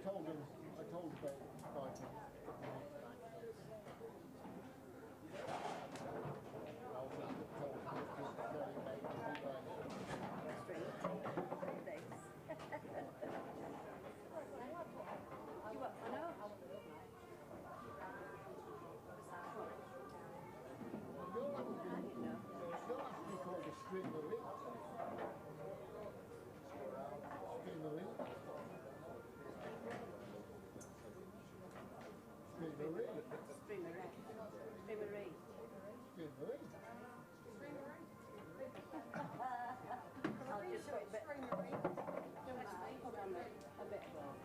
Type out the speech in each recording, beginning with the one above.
told about 5 minutes. You what? I know. You'll have to be called a streamery. Streamery. Streamery. Streamery. Streamery. I'll just put a bit. Put on a bit more.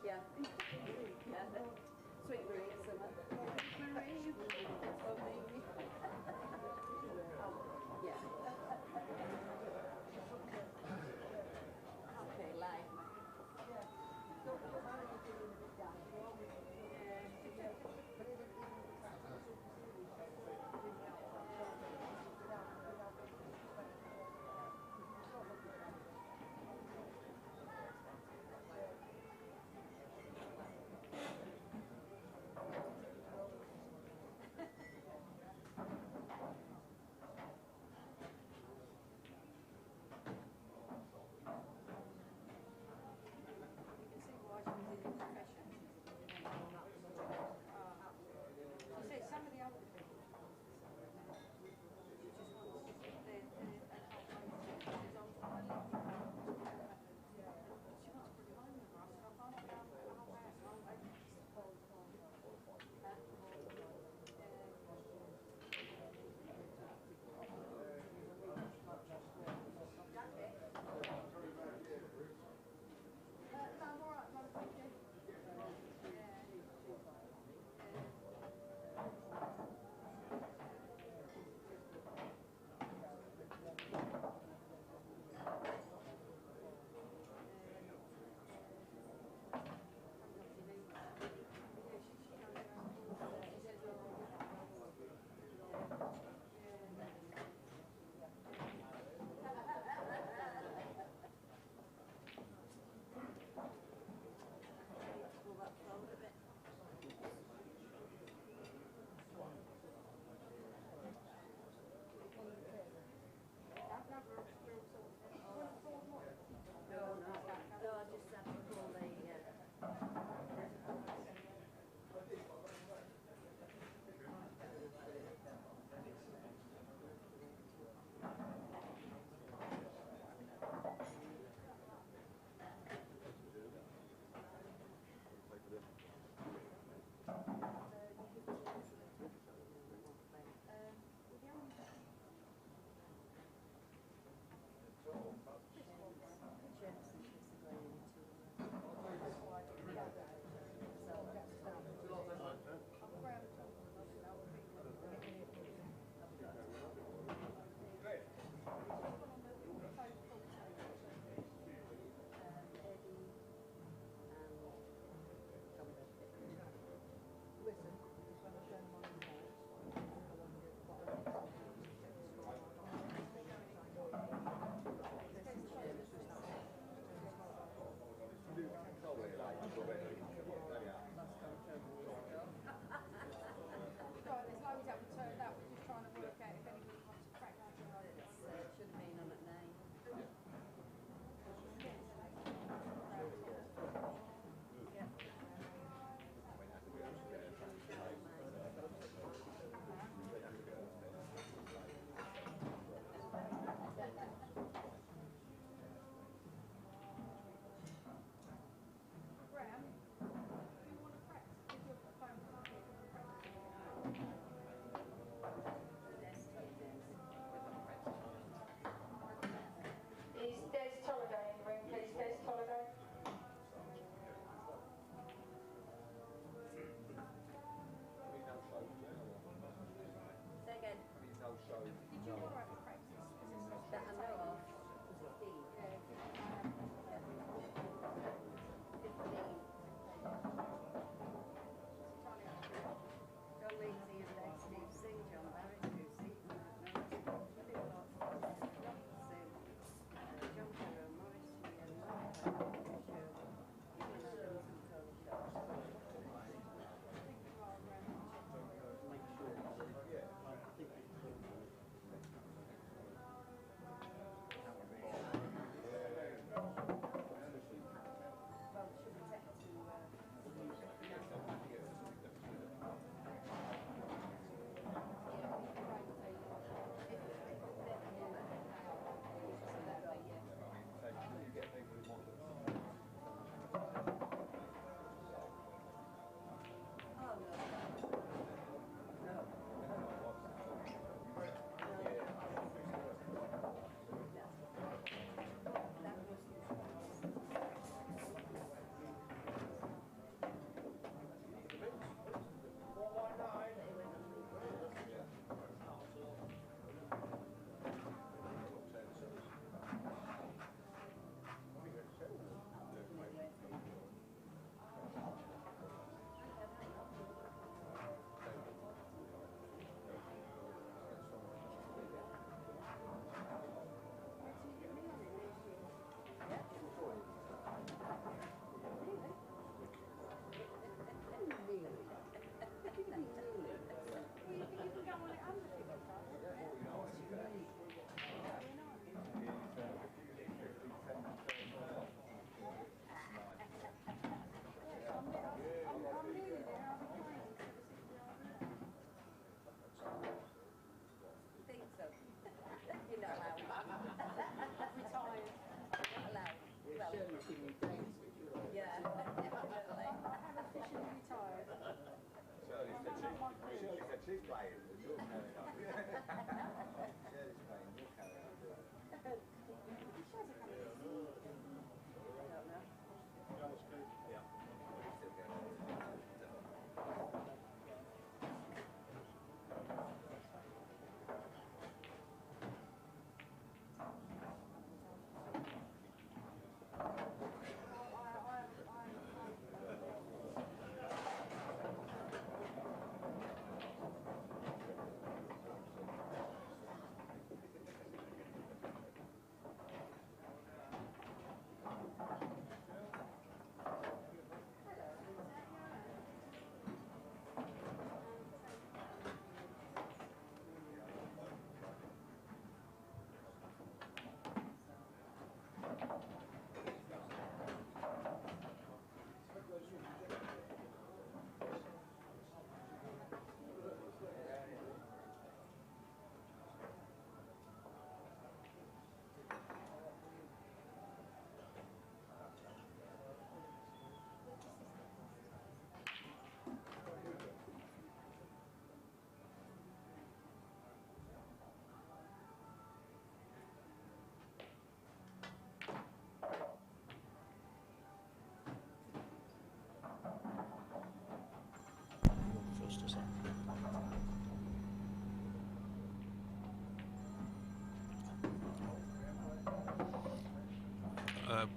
Yeah. Yeah. Sweet Marie, isn't it? Marie. Oh, baby. Yeah. Okay, live. Some of the other things. You just want to she wants to put behind the grass, so I can't get out of the whole house. No, I'm all right, Mother, thank you. No, I just have to call the There's loads haven't turned up, we're just trying to work out if anybody wants to crack that. It should have been on at 9. Graham, do you want to practice? If you're phone, Is Des Tolliday in the room, please? Des Tolliday. Say again. did you want to have a practice? That I know of. 15. John Lindsay and Steve Singh, John Barrett, John Kerr, Morris.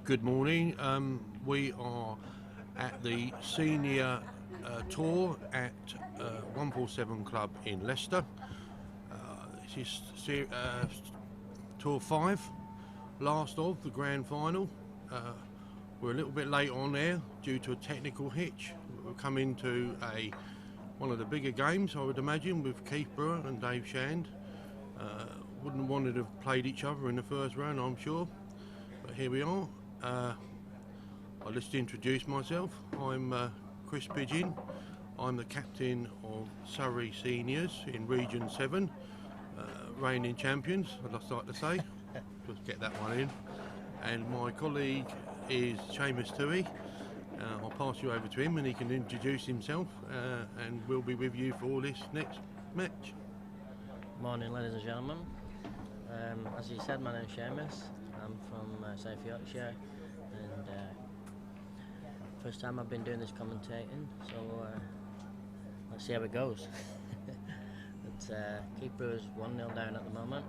Good morning. We are at the senior tour at 147 Club in Leicester. This is tour 5, last of the grand final. We're a little bit late on there due to a technical hitch. We've come into one of the bigger games, I would imagine, with Keith Brewer and Dave Shand. Wouldn't have wanted to have played each other in the first round, I'm sure. But here we are. I'll just introduce myself. I'm Chris Pidgeon. I'm the captain of Surrey Seniors in Region 7, reigning champions, I'd just like to say. Just get that one in. And my colleague is Seamus Toohey. I'll pass you over to him and he can introduce himself, and we'll be with you for this next match. Morning, ladies and gentlemen. As you said, my name's Seamus. I'm from South Yorkshire, and first time I've been doing this commentating, so let's see how it goes. But keeper's 1-0 down at the moment.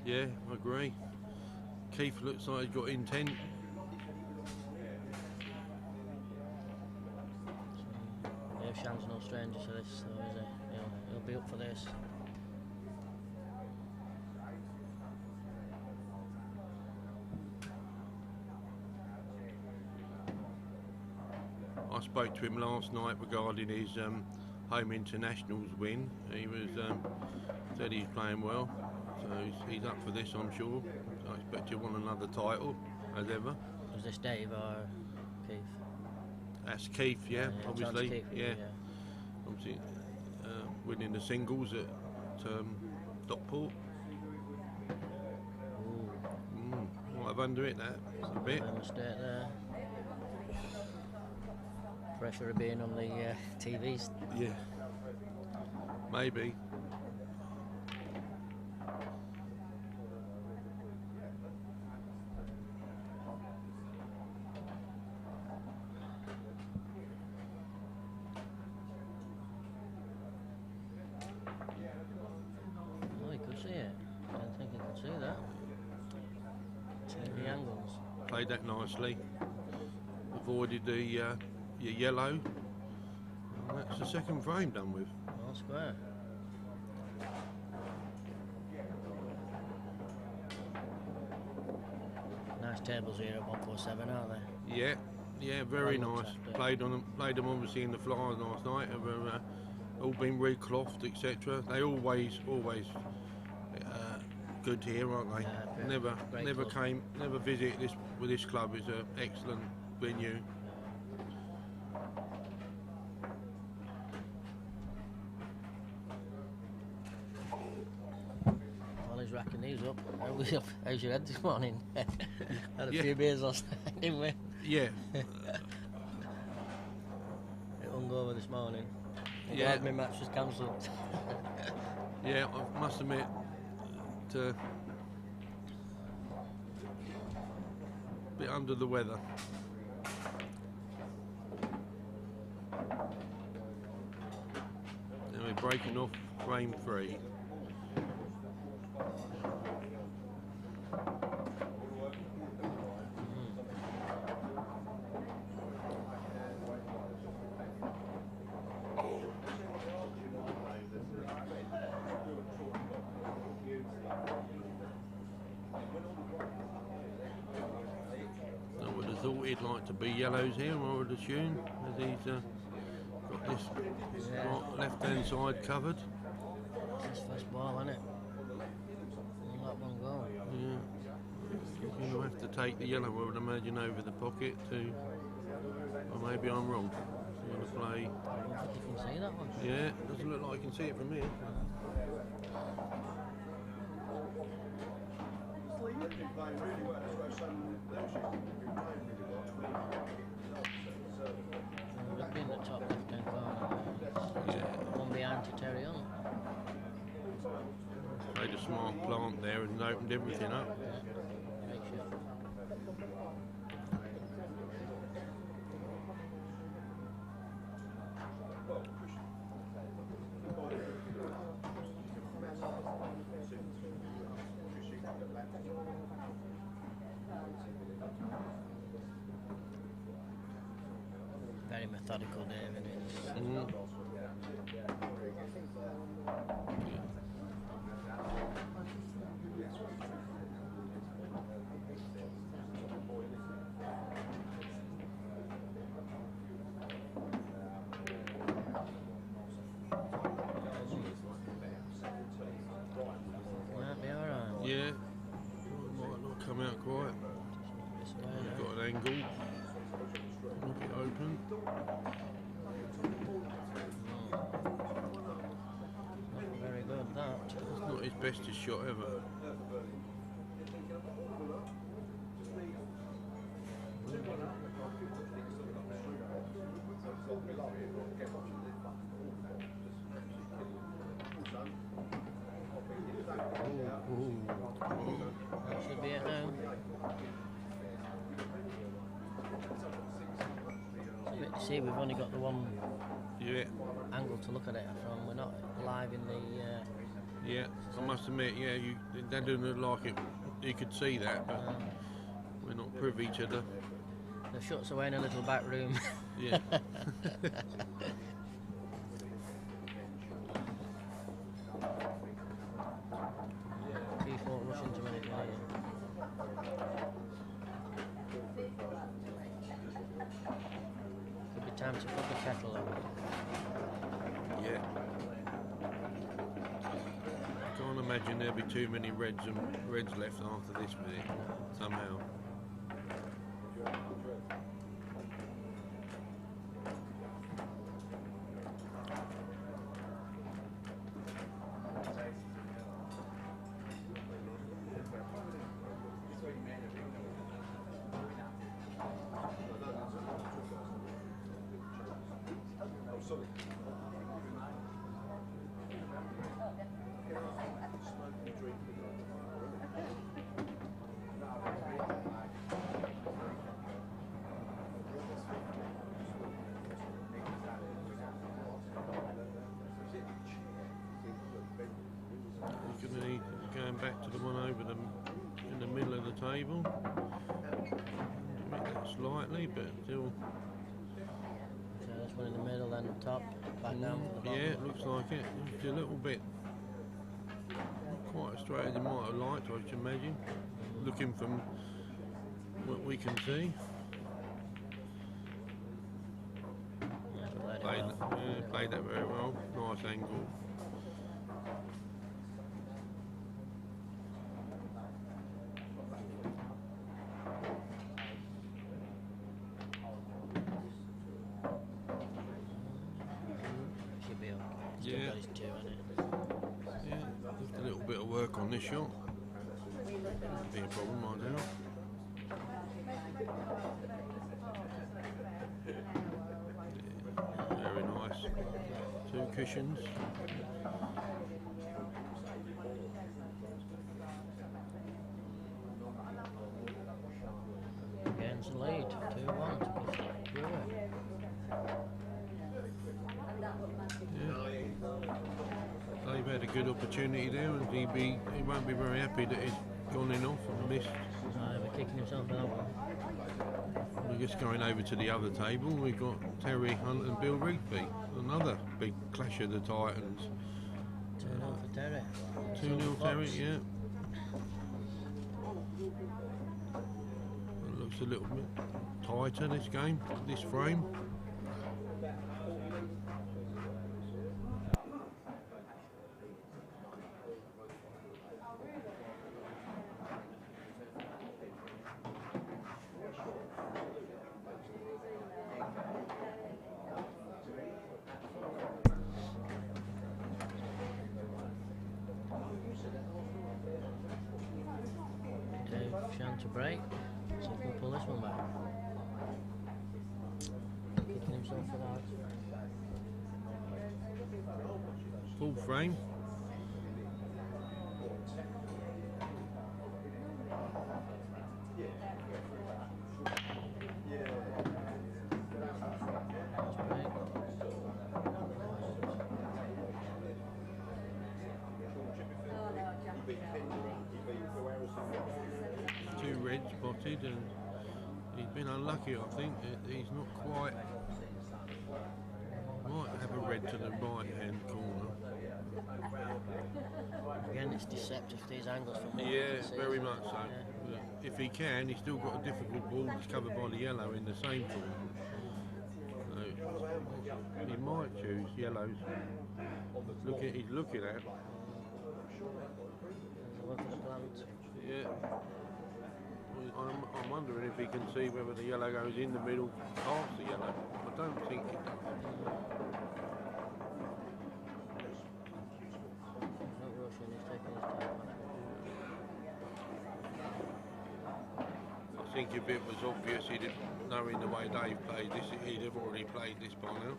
Yeah, I agree. Keith looks like he's got intent. Dave Shand's no stranger to this, so is he? He'll be up for this. I spoke to him last night regarding his home internationals win. He was said he's playing well. So he's up for this, I'm sure. I expect he'll want another title, as ever. Was this Dave or Keith? That's Keith, yeah, obviously. Keith, yeah. Obviously, winning the singles at Stockport. Might have under it that a bit. Mistake there. Pressure of being on the TVs. Yeah, maybe. Played that nicely. Avoided the your yellow. And that's the second frame done with. All square. Nice tables here at 147, aren't they? Yeah, very nice. Played them obviously in the flyers last night. Have all been reclothed, etc. They always good here, aren't they? Yeah, never visit this club. It's an excellent venue. Well, he's racking these up. How's your head this morning? Had a few beers last night, didn't we? Yeah. It hungover this morning. I'm Yeah. glad my match was cancelled. Yeah, I must admit. A bit under the weather. Now we're breaking off frame 3. Thought he'd like to be yellows here, I would assume, as he's got this left-hand side covered. It's his first ball, isn't it? We'll let one go. Yeah. He'll have to take the yellow, I would imagine, over the pocket too. Or maybe I'm wrong. He's going to play. I don't think you can see that one. Yeah, it doesn't look like you can see it from here. Rugby in the top left-hand corner. One behind to carry on. made a smart plant there and opened everything up. Great shot. Very methodical, David. Mm. Might be alright. Yeah, might not come out quite. This way now. Got an angle. Look it open. Not very good, that. It's not his bestest shot ever. That should be it now. It's a bit to see, we've only got the one Yeah, angle to look at it from. We're not live in the. yeah. I must admit, yeah, that didn't look like it. You could see that, but we're not privy to the. The shot's away in a little back room. Yeah. 3-4 rushing to win it now. Could be time to put the kettle on. Yeah. I can't imagine there'll be too many reds left after this with it, somehow. Going back to the one over in the middle of the table. Make that slightly, but still. So this one in the middle, then top, back down to the bottom. Yeah, it looks like it. It's a little bit not quite as straight as you might have liked, I should imagine. Looking from what we can see. Yeah, Played that very well. Nice angle. Should be okay. Still Yeah. got his two in it. Yeah, just a little bit of work on this shot. Wouldn't be a problem, I doubt. Yeah, very nice. 2 cushions. Gains the lead, 2-1 to Brewer. Yeah. They've had a good opportunity there, and he won't be very happy that he's gone in off and missed. We're kicking himself for that one. We're just going over to the other table. We've got Terry Hunt and Bill Rigby. Another big clash of the Titans. 2-0 for Terry. 2-0 Terry, yeah. It looks a little bit tighter this game, this frame. Chance to break. See if he can pull this one back. Kicking himself for that. Full frame. Two reds spotted, and he's been unlucky, I think. He's not quite. Might have a red to the right hand corner. Again, it's deceptive, these angles from what Yeah, you can see, very isn't much it? so. Yeah. But if he can, he's still got a difficult ball that's covered by the yellow in the same corner. So he might choose yellows. He's looking at. There's one for the plant. Yeah. I'm wondering if he can see whether the yellow goes in the middle past the yellow. I don't think it does. Not rushing, he's taking his time on it. I think if it was obvious, knowing the way Dave played this, he'd have already played this by now.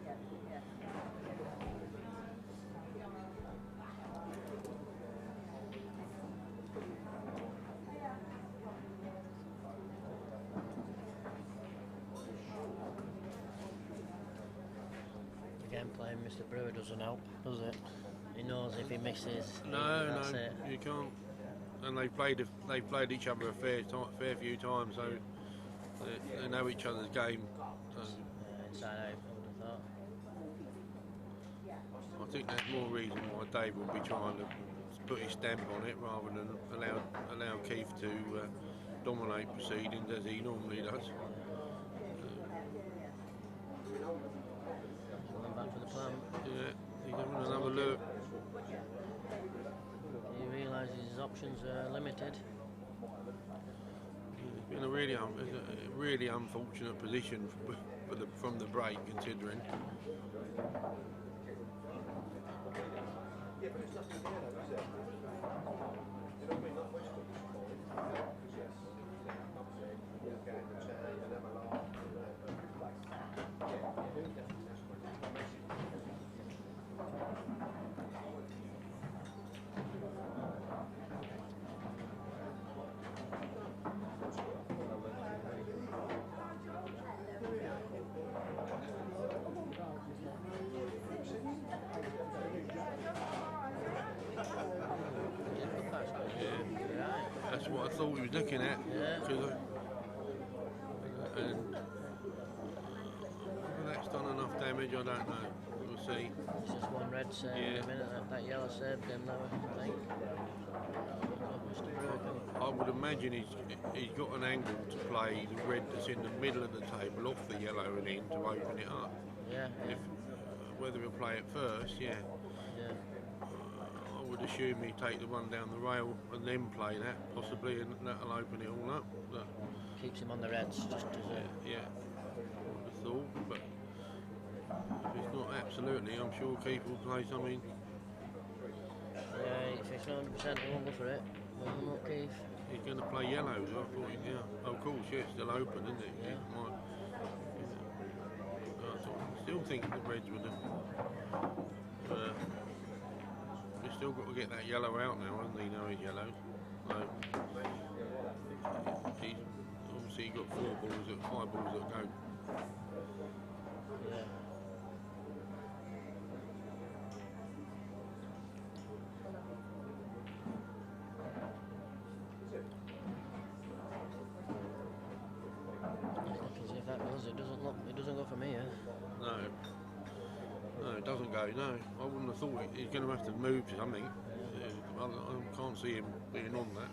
Again, playing Mr. Brewer doesn't help, does it? He knows if he misses, No, that's it. you can't. And they've played each other a fair few times, so they know each other's game. So Inside out, I would have thought. I think there's more reason why Dave will be trying to put his stamp on it rather than allow Keith to dominate proceedings as he normally does. Going back for the plant. Yeah, he's having another look. He realises his options are limited. It's been a really unfortunate position from the break, considering. That's what I thought he was looking at. Yeah. And whether that's done enough damage, I don't know. We'll see. It's just one red save in a minute. That yellow saved him, though, I think. Mr. Brewer can... I would imagine he's got an angle to play the red that's in the middle of the table off the yellow and in to open it up. Yeah, yeah. If, whether he'll play it first, yeah. Yeah. I would assume he'd take the one down the rail and then play that, possibly, and that'll open it all up. But, Keeps him on the reds, just as a... yeah, I would have thought, but if it's not absolutely, I'm sure Keith will play something. Yeah, if it's 100%, he won't go for it. Well, not Keith. He's going to play yellows, I thought, yeah. Oh, of course, yeah, it's still open, isn't it? Yeah. I still think the Reds would have. He's still got to get that yellow out now, hasn't he? Now he's yellow. So, he's obviously got 5 balls that go. Yeah. If that goes, it doesn't go for me, yeah. No, it doesn't go. No, I wouldn't have thought he's going to have to move to something. I can't see him being on that.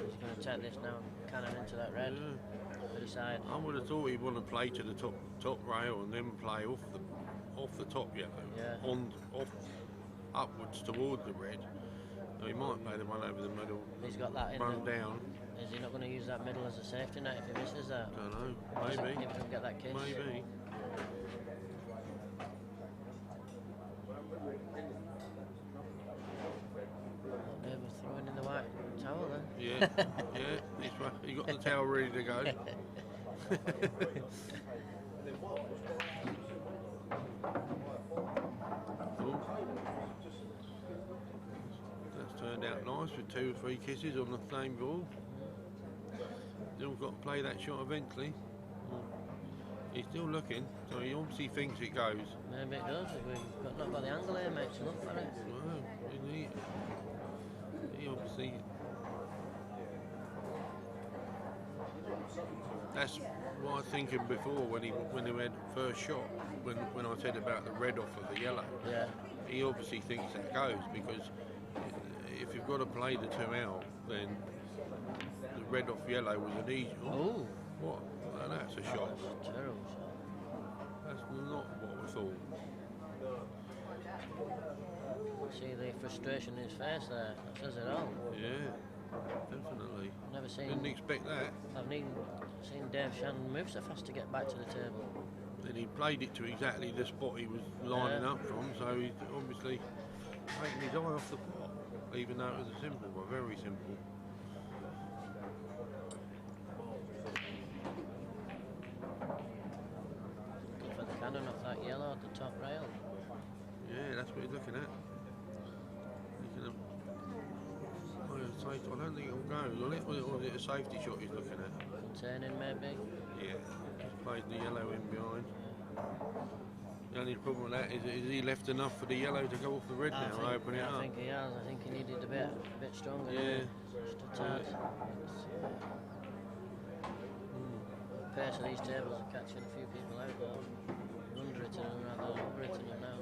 He's going to take this now, cannon into that red. Yeah. Other side. I would have thought he'd want to play to the top rail and then play off the top yellow, Yeah. Upwards towards the red. So he might play the one over the middle. He's got that in run the, down. Is he not going to use that middle as a safety net if he misses that? Don't know. If Maybe. he doesn't get that kiss. Maybe. Yeah, yeah. This one, you got the towel ready to go. Oh, that's turned out nice with 2 or 3 kisses on the same ball. Still got to play that shot eventually. He's still looking, so he obviously thinks it goes. Maybe it does. We've not got the angle here, mate, to look for it. Well, he obviously. That's what I was thinking before when he had first shot. When I said about the red off of the yellow. Yeah. He obviously thinks that goes because if you've got to play the 2 out, then the red off yellow was an easy. Oh. What? Well, that's a shot. That's a terrible shot. That's not what I thought. See the frustration in his face there. That says it all. Yeah, definitely. Never seen. Didn't expect that. I've seen Dave Shannon move so fast to get back to the table. Then he played it to exactly the spot he was lining up from, so he's obviously taking his eye off the pot, even though it was a simple one, very simple. Look for the cannon off that yellow at the top rail. Yeah, that's what he's looking at. I don't think it'll go, will it? Or is it a safety shot he's looking at? Containing maybe. Yeah, he's played the yellow in behind. The only problem with that is he left enough for the yellow to go off the red now and open it up? I think he has. I think he needed a bit stronger. Yeah. Just a tad. The pace of these tables are catching a few people out though. Underwritten them rather than overwritten them now.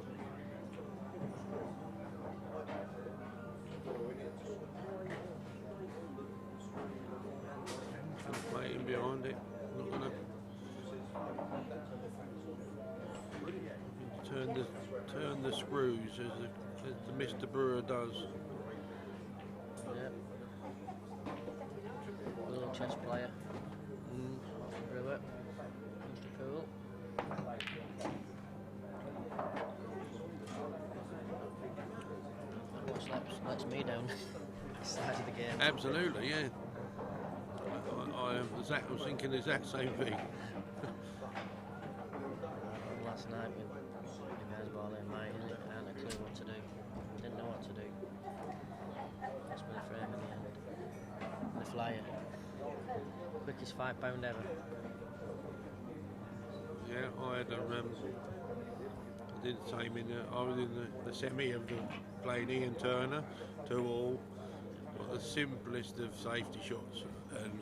Waiting behind it, not gonna turn the screws as the Mr. Brewer does. Yep. Little chess player. Brewer. Mr. Cool. That lets me down. Side of the game. Absolutely, yeah. I was thinking the exact same thing. Last night with the guys ball in mine, I had a clue what to do. Didn't know what to do. That's been a frame in the end. The flyer. Quickest £5 ever. Yeah, I had I did the same I was in the semi of playing Ian Turner, 2-all. Got the simplest of safety shots and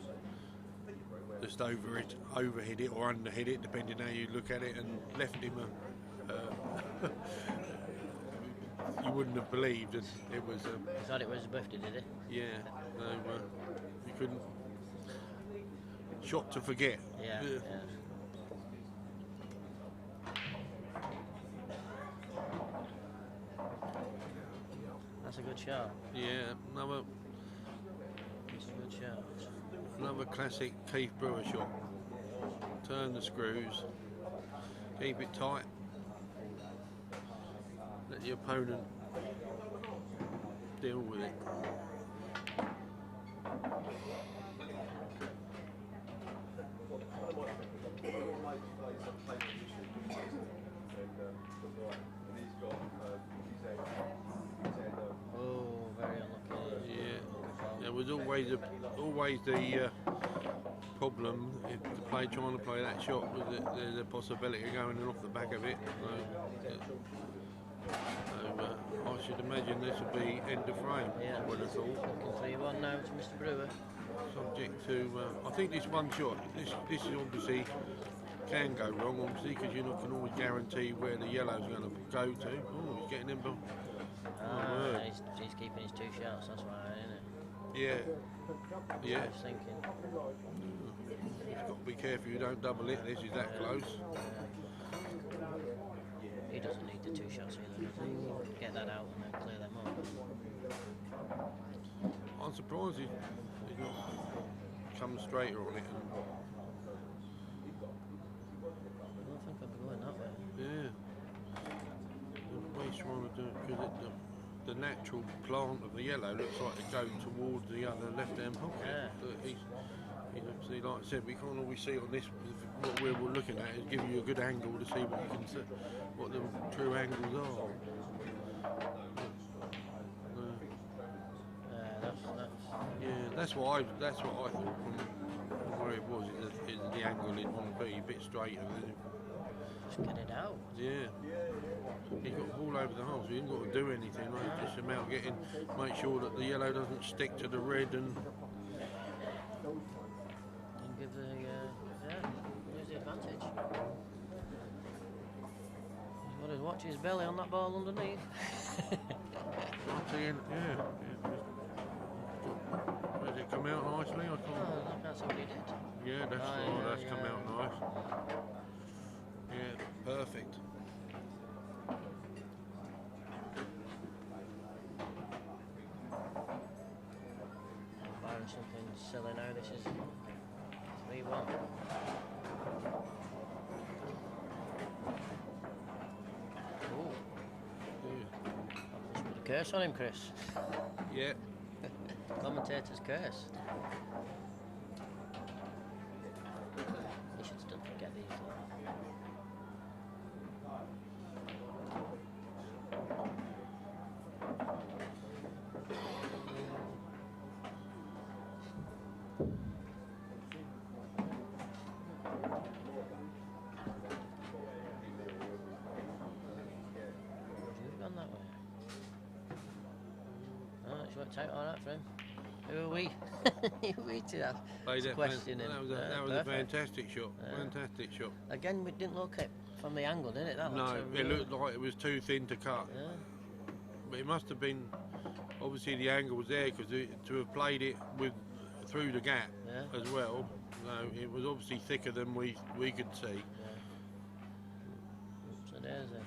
just overhit it or underhit it, depending how you look at it, and left him you wouldn't have believed it was. He thought it was birthday, did he? Yeah, so you couldn't. Shot to forget. Yeah. That's a good shot. Yeah, That's a good shot. another classic Keith Brewer shot. Turn the screws, keep it tight, let the opponent deal with it. Oh, very unlucky. Yeah, there was always the problem if the player trying to play that shot was that there's a possibility of going off the back of it. I should imagine this would be end of frame. Yeah. I would have thought. Looking 3-1 now to Mr. Brewer. Subject to, I think this one shot. This is obviously can go wrong, obviously, because you can always guarantee where the yellow's going to go to. Oh, he's getting him. He's keeping his 2 shots. That's why, isn't it? Yeah. Yeah. I was thinking. You've got to be careful you don't double it. This is that close. He doesn't need the 2 shots either, does he? Get that out and then clear them up. I'm surprised he's not come straighter on it. I don't think I'd be going that way. Yeah. What he's trying to do, because the natural plant of the yellow looks like it goes towards the other left-hand pocket. Yeah. But he's obviously, like I said, we can't always see on this. What we're looking at is give you a good angle to see what you can see, what the true angles are. That's what I thought from where it was. Is the angle it want to be a bit straighter. Just get it out. Yeah. He's got the ball over the hole, so he ain't got to do anything. Right? Just about make sure that the yellow doesn't stick to the red and give the use the advantage. He's got to watch his belly on that ball underneath. Does it come out nicely? I can't. Oh, that's what he did. Yeah, that's come out nice. Yeah, perfect. Firing something silly now. This is 3-1. Ooh. Just put a curse on him, Chris. Yeah. Commentator's curse. He should still get these. You've gone that way. Oh, it's worked out all right for him. Who are we? Who are we to have? Question him. That was a fantastic shot. Fantastic shot. Again, we didn't look at from the angle, did it? That No, looks it looked like it was too thin to cut. Yeah. But it must have been, obviously the angle was there because to have played it through the gap as well. No, it was obviously thicker than we could see. Yeah. So there's it.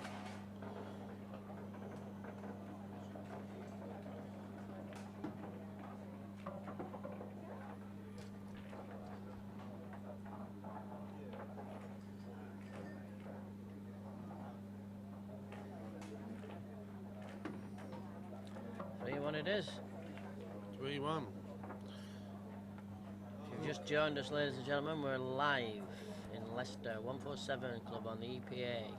It is. 3-1. If you've just joined us, ladies and gentlemen, we're live in Leicester, 147 Club on the EPA.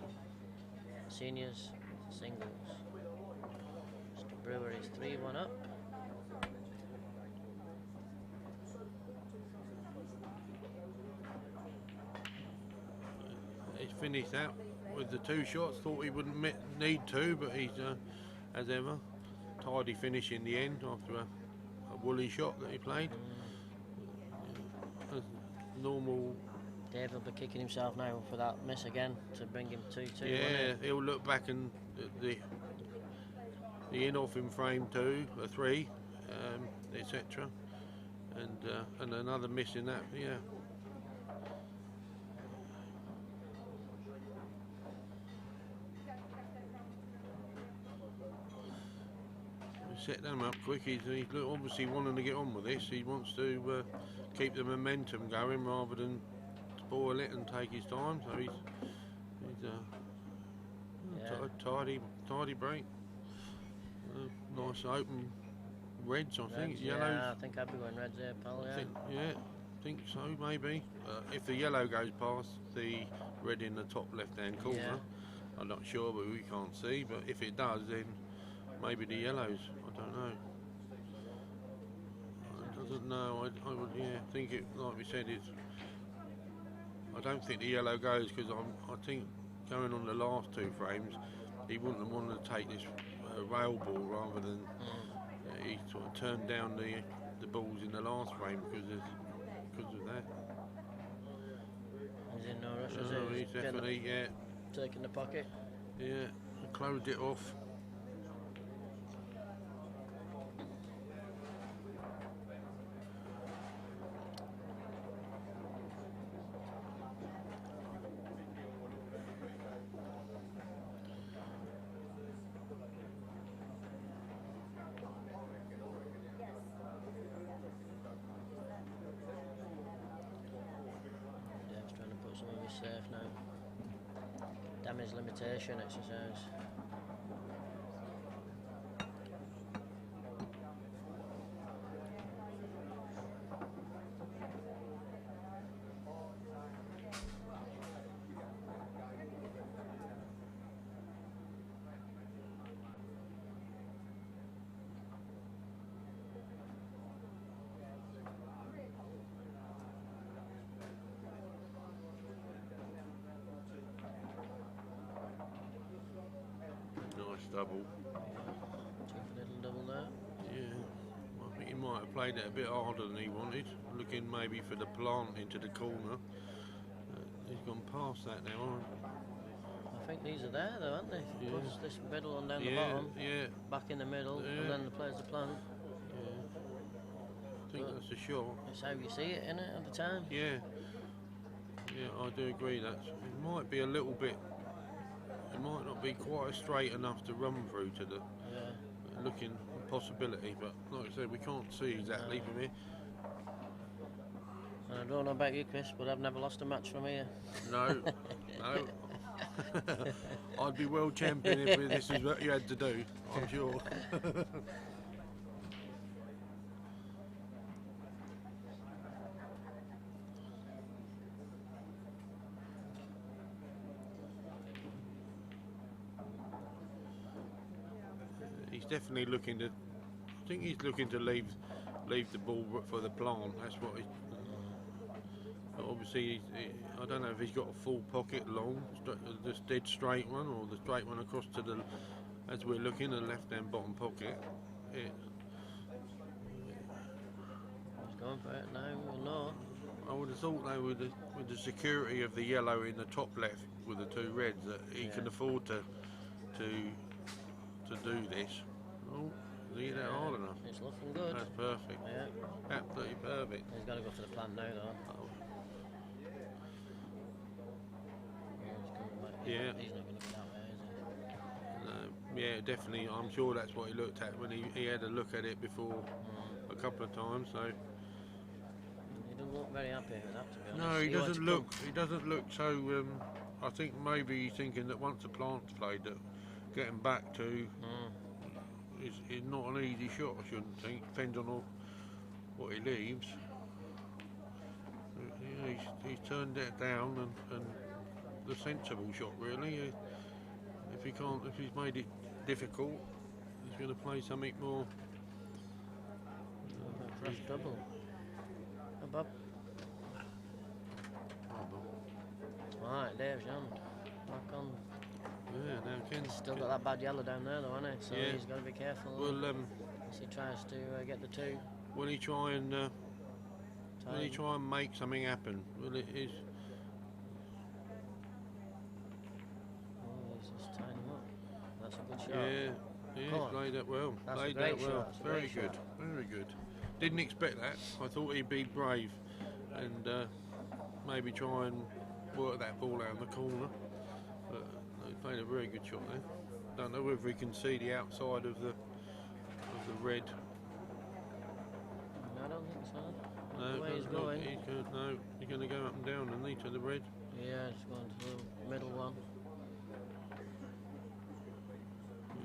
Seniors, singles. Mr. Brewer is 3-1 up. He's finished out with the 2 shots. Thought he wouldn't need 2, but he's, as ever, tidy finish in the end after a woolly shot that he played. Normal. Dave will be kicking himself now for that miss again to bring him 2-2. Yeah, he'll look back and the in off in frame 2, a 3, etc. And another miss in that. Yeah. Set them up quick. He's obviously wanting to get on with this. He wants to keep the momentum going rather than spoil it and take his time. So he's tidy break. Nice open reds, I think. Yeah, Yellows. I think I'd be going reds there, pal. I think so, maybe. If the yellow goes past the red in the top left-hand corner, I'm not sure, but we can't see. But if it does, then maybe the yellows. I don't know. I don't know. I would, think it. Like we said, it's. I don't think the yellow goes because I think going on the last 2 frames, he wouldn't have wanted to take this rail ball rather than he sort of turned down the balls in the last frame because of that. He's in no rush. He's definitely taking the pocket. Yeah, closed it off. Safe now. Damage limitation exercise. double. Took a little double there. Yeah, I think he might have played it a bit harder than he wanted, looking maybe for the plant into the corner. He's gone past that now. I think these are there though, aren't they? Yeah. Puts this middle one down the Yeah, bottom, yeah, back in the middle, Yeah. and then the players the plant. yeah. I think that's a shot. It's how you see it, innit, at the time. Yeah, yeah, I do agree that it might be a little bit. It might not be quite straight enough to run through to the Yeah. looking possibility, but like I said, we can't see exactly from here. And I don't know about you, Chris, but I've never lost a match from here. No, no. I'd be world champion if this is what you had to do, I'm sure. He's definitely looking to. I think he's looking to leave the ball for the plant. That's what he. But obviously, I don't know if he's got a full pocket long, this dead straight one, or the straight one across to the. As we're looking, the left-hand bottom pocket. Yeah. He's going for it now, we'll know. I would have thought though, with the security of the yellow in the top left with the two reds, that he can afford to do this. Oh, is he that hard enough? It's looking good. That's perfect. Yeah. Absolutely perfect. He's got to go for the plant now, though. Oh, Yeah, Yeah. he's coming back. He's not going to go that way, is he? yeah, definitely. I'm sure that's what he looked at when he had a look at it before a couple of times. So He doesn't look very happy with that, to be honest. no, he wants doesn't to look. come. He doesn't look so. I think maybe he's thinking that once the plant's played, that getting back to is not an easy shot. I shouldn't think. Depends on what he leaves. Yeah, he's turned that down and the sensible shot really. If he's made it difficult, he's going to play something more. Fresh double. Oh, Bob. Right, Dave's on. Back on. Yeah, now Ken's Still got that bad yellow down there, though, hasn't he? So Yeah. he's got to be careful. Well, as he tries to get the two. will he try and make something happen? Well, it is. Oh, he's just tying him up. That's a good shot. Yeah, he's Come on. played that well. That's a played great that well. shot, it's a Very great good. shot. Very good. Didn't expect that. I thought he'd be brave and maybe try and work that ball out in the corner. But he played a very good shot there. Don't know whether he can see the outside of the red. I don't think so. No, The way he's that's not- going. He's going to go up and down underneath to the red. Yeah, he's going to the middle one.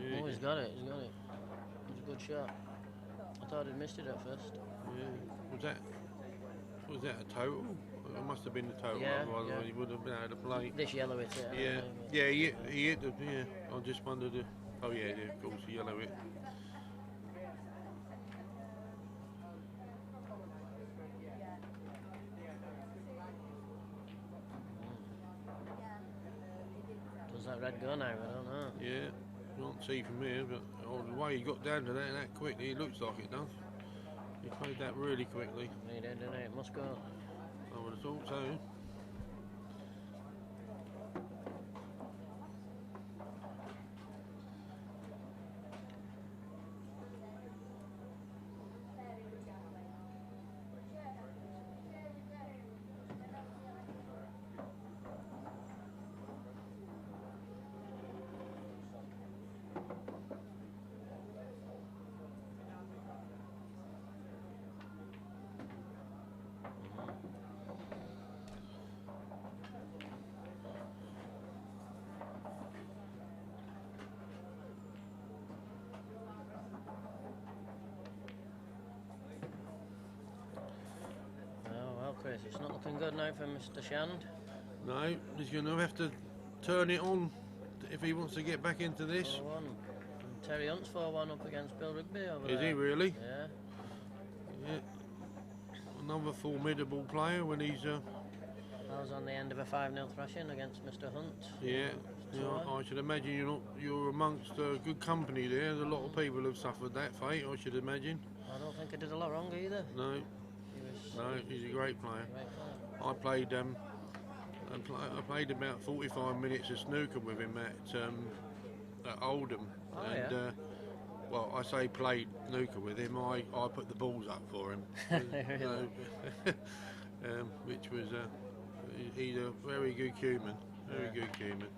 Yeah, Oh, he's got it. He's got it. It's a good shot. I thought he'd missed it at first. yeah. Was that a total? It must have been the total. Yeah, Otherwise yeah. he would have been able to play. This yellow hit it. Yeah, yeah, he hit the. Yeah, I just wondered. Oh yeah, of course, the yellow hit. Does that red go now? I don't know. Yeah, you can't see from here, but the way he got down to that quickly, it looks like it does. He played that really quickly. He did, didn't he? It must go. I would have thought so. Well, Chris, it's not looking good now for Mr. Shand. No, he's going to have to turn it on if he wants to get back into this. 4-1. And Terry Hunt's 4-1 up against Bill Rigby over Is there. he really? Yeah. Yeah. Another formidable player when he's I was on the end of a 5-0 thrashing against Mr. Hunt. Yeah. I should imagine you're amongst good company there. There's a lot of people have suffered that fate, I should imagine. I don't think I did a lot wrong either. No, He was no, he's a great player. a great player. I played about 45 minutes of snooker with him at Oldham, Oh, and yeah. well, I say played snooker with him. I put the balls up for him, Really? which was he's a very good human, very good human.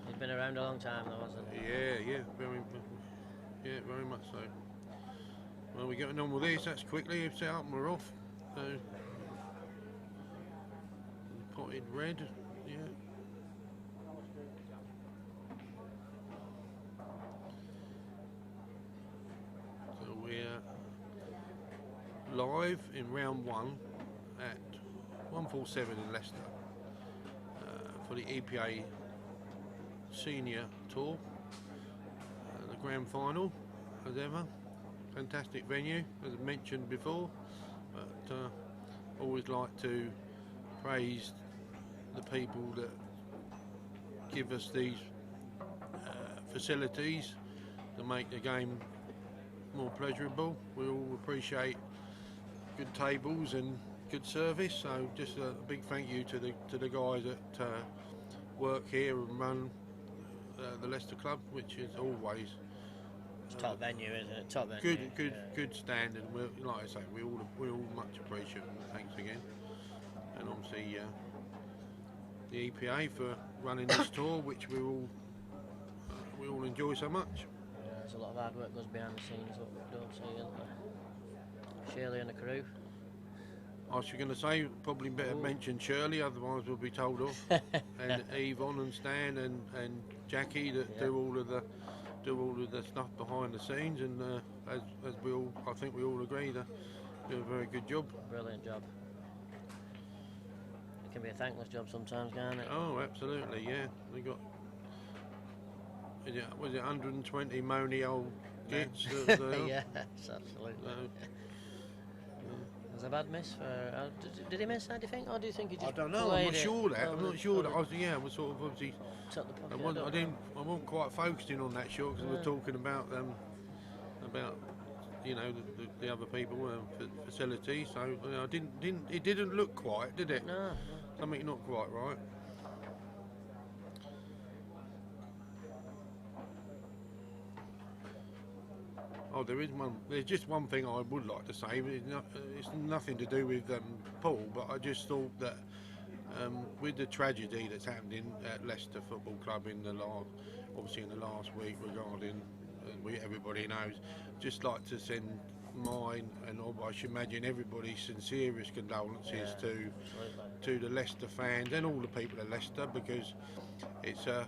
He's been around a long time though, hasn't he? Yeah, very much so. Well, we're getting on with this. That's quickly set up and we're off. So, potted red, yeah. So we're live in round 1 at 147 in Leicester for the EPA Senior Tour, the grand final, as ever. Fantastic venue, as I mentioned before, but always like to praise the people that give us these facilities to make the game more pleasurable. We all appreciate good tables and good service, so just a big thank you to the guys that work here and run the Leicester Club, which is always It's top venue, isn't it? Top venue. good standard. Like I say, we all much appreciate it. Thanks again, and obviously the EPA for running this tour, which we all enjoy so much. Yeah, there's a lot of hard work goes behind the scenes that we don't see, isn't there? Shirley and the crew. I was going to say, probably better mention Shirley, otherwise we'll be told off. And Yvonne and Stan and Jackie that do all of the stuff behind the scenes, and as we all, I think we all agree, they do a very good job. Brilliant job. It can be a thankless job sometimes, can't it? Oh, absolutely, yeah. We got, was it 120 moany old gits? Yes, absolutely. Was a bad miss for? Did he miss that? Do you think, or do you think he just? I don't know. played I'm not it? sure that. Oh, I'm not sure that. I was sort of obviously. took the pocket, I don't know. wasn't quite focusing on that shot because we were talking about the other people facilities. So it didn't look quite, did it? No. Something not quite right. Oh, there's just one thing I would like to say. But it's nothing to do with Paul, but I just thought that with the tragedy that's happened at Leicester Football Club in the last week regarding, everybody knows, just like to send mine and I should imagine everybody's sincerest condolences to the Leicester fans and all the people at Leicester, because it's a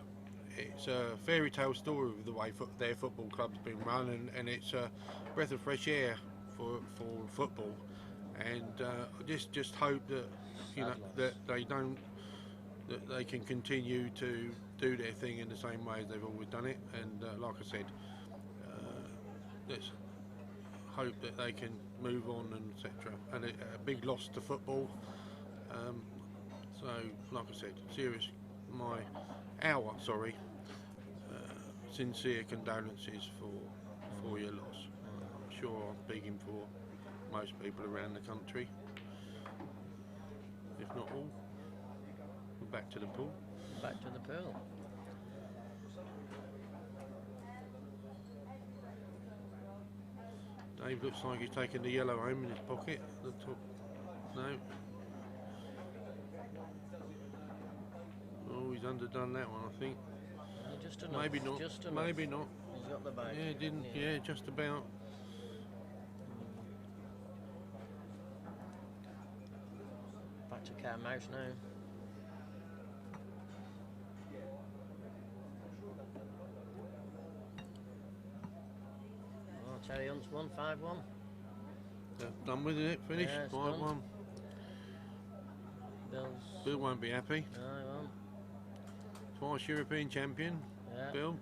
fairy tale story of the way their football club's been run, and it's a breath of fresh air for football, and I just hope that that they can continue to do their thing in the same way as they've always done it, and like I said, let's hope that they can move on and etc. And a big loss to football. So, like I said, sincere condolences for your loss. I'm sure I'm speaking for most people around the country, if not all. We're back to the pool. Back to the pool. Dave looks like he's taking the yellow home in his pocket. The top, no. Oh, he's underdone that one, I think. Just enough. Maybe not. Just enough. Maybe not. He's got the bag. Yeah, didn't. Yeah, just about. Back to cat and mouse now. Oh, Terry Hunt's won 5-1. Done with it. Finished. Yeah, it's 5-1. done. Bill won't be happy. No, he won't. Twice European champion. Yeah. Bill.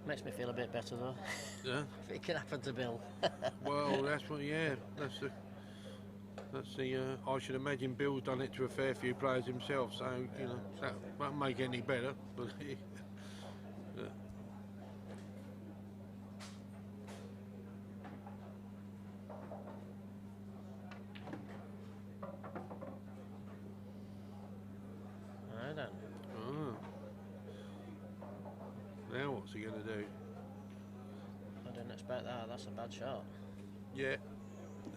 Makes me feel a bit better though. Yeah. If it can happen to Bill. Well, that's what. Yeah, that's the. That's the. I should imagine Bill's done it to a fair few players himself, so you know that won't make it any better. But I don't. oh. Now what's he going to do? I didn't expect that. That's a bad shot. Yeah,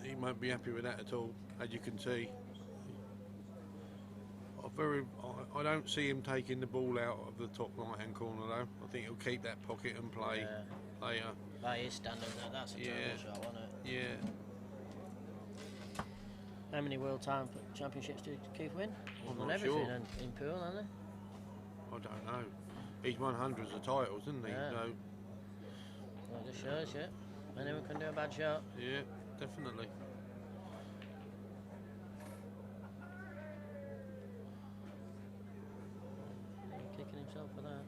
he won't be happy with that at all, as you can see. I don't see him taking the ball out of the top right-hand corner though. I think he'll keep that pocket and play later. By his standards, that's a terrible shot, wasn't it? Yeah. How many World Championships did Keith win? I'm Won not everything sure. in pool, hasn't I don't know. He's won hundreds of titles, hasn't he? Yeah. So, he? Well, it just shows you. Anyone can do a bad shot. yeah, definitely. Kicking himself for that.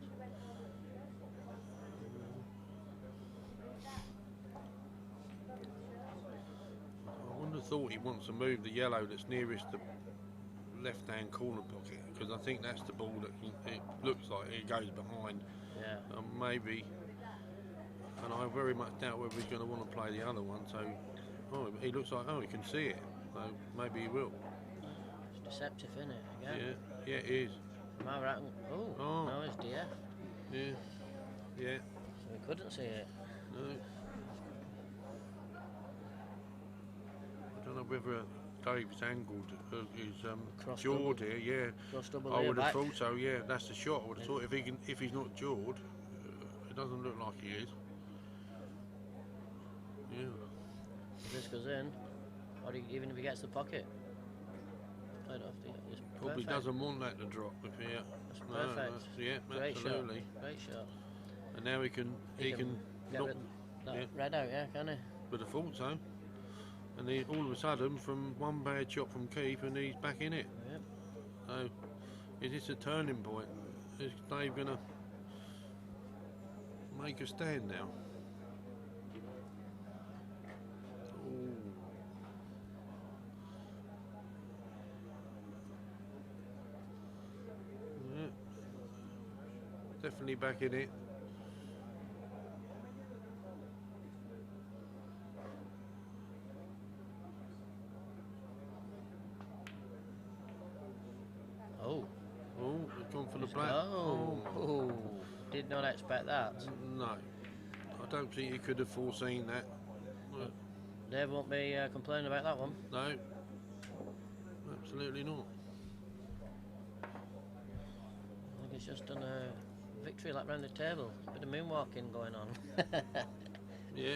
I wouldn't have thought he wants to move the yellow that's nearest the left-hand corner pocket, because I think that's the ball that it looks like it goes behind. Yeah. Maybe, and I very much doubt whether he's going to want to play the other one. So, he looks like he can see it. So maybe he will. It's deceptive, isn't it? Again. Yeah, it is. Am I right? Oh, no, it's DF. Yeah, yeah. So we couldn't see it. No. I don't know whether Dave's angled his Cross jawed double. here. Yeah, Cross double I layer would have back. thought so. Yeah, that's the shot. I would have thought if he's not jawed, it doesn't look like he is. Yeah. If this goes in, or even if he gets the pocket, played off the. It's Probably perfect. doesn't want that to drop. If he, That's perfect. yeah, Great absolutely. shot. Great shot. And now he can Get knock. rid- that yeah. red out, yeah, can he? Would have thought so. And then all of a sudden, from one bad shot from Keith, and he's back in it. Yep. So, is this a turning point? Is Dave going to make a stand now? Ooh. Yeah. Definitely back in it. Oh. Oh, they've gone for the black. Oh. Did not expect that. No, I don't think he could have foreseen that. Dave won't be complaining about that one. No, absolutely not. I think he's just done a victory lap round the table. A bit of moonwalking going on. Yeah.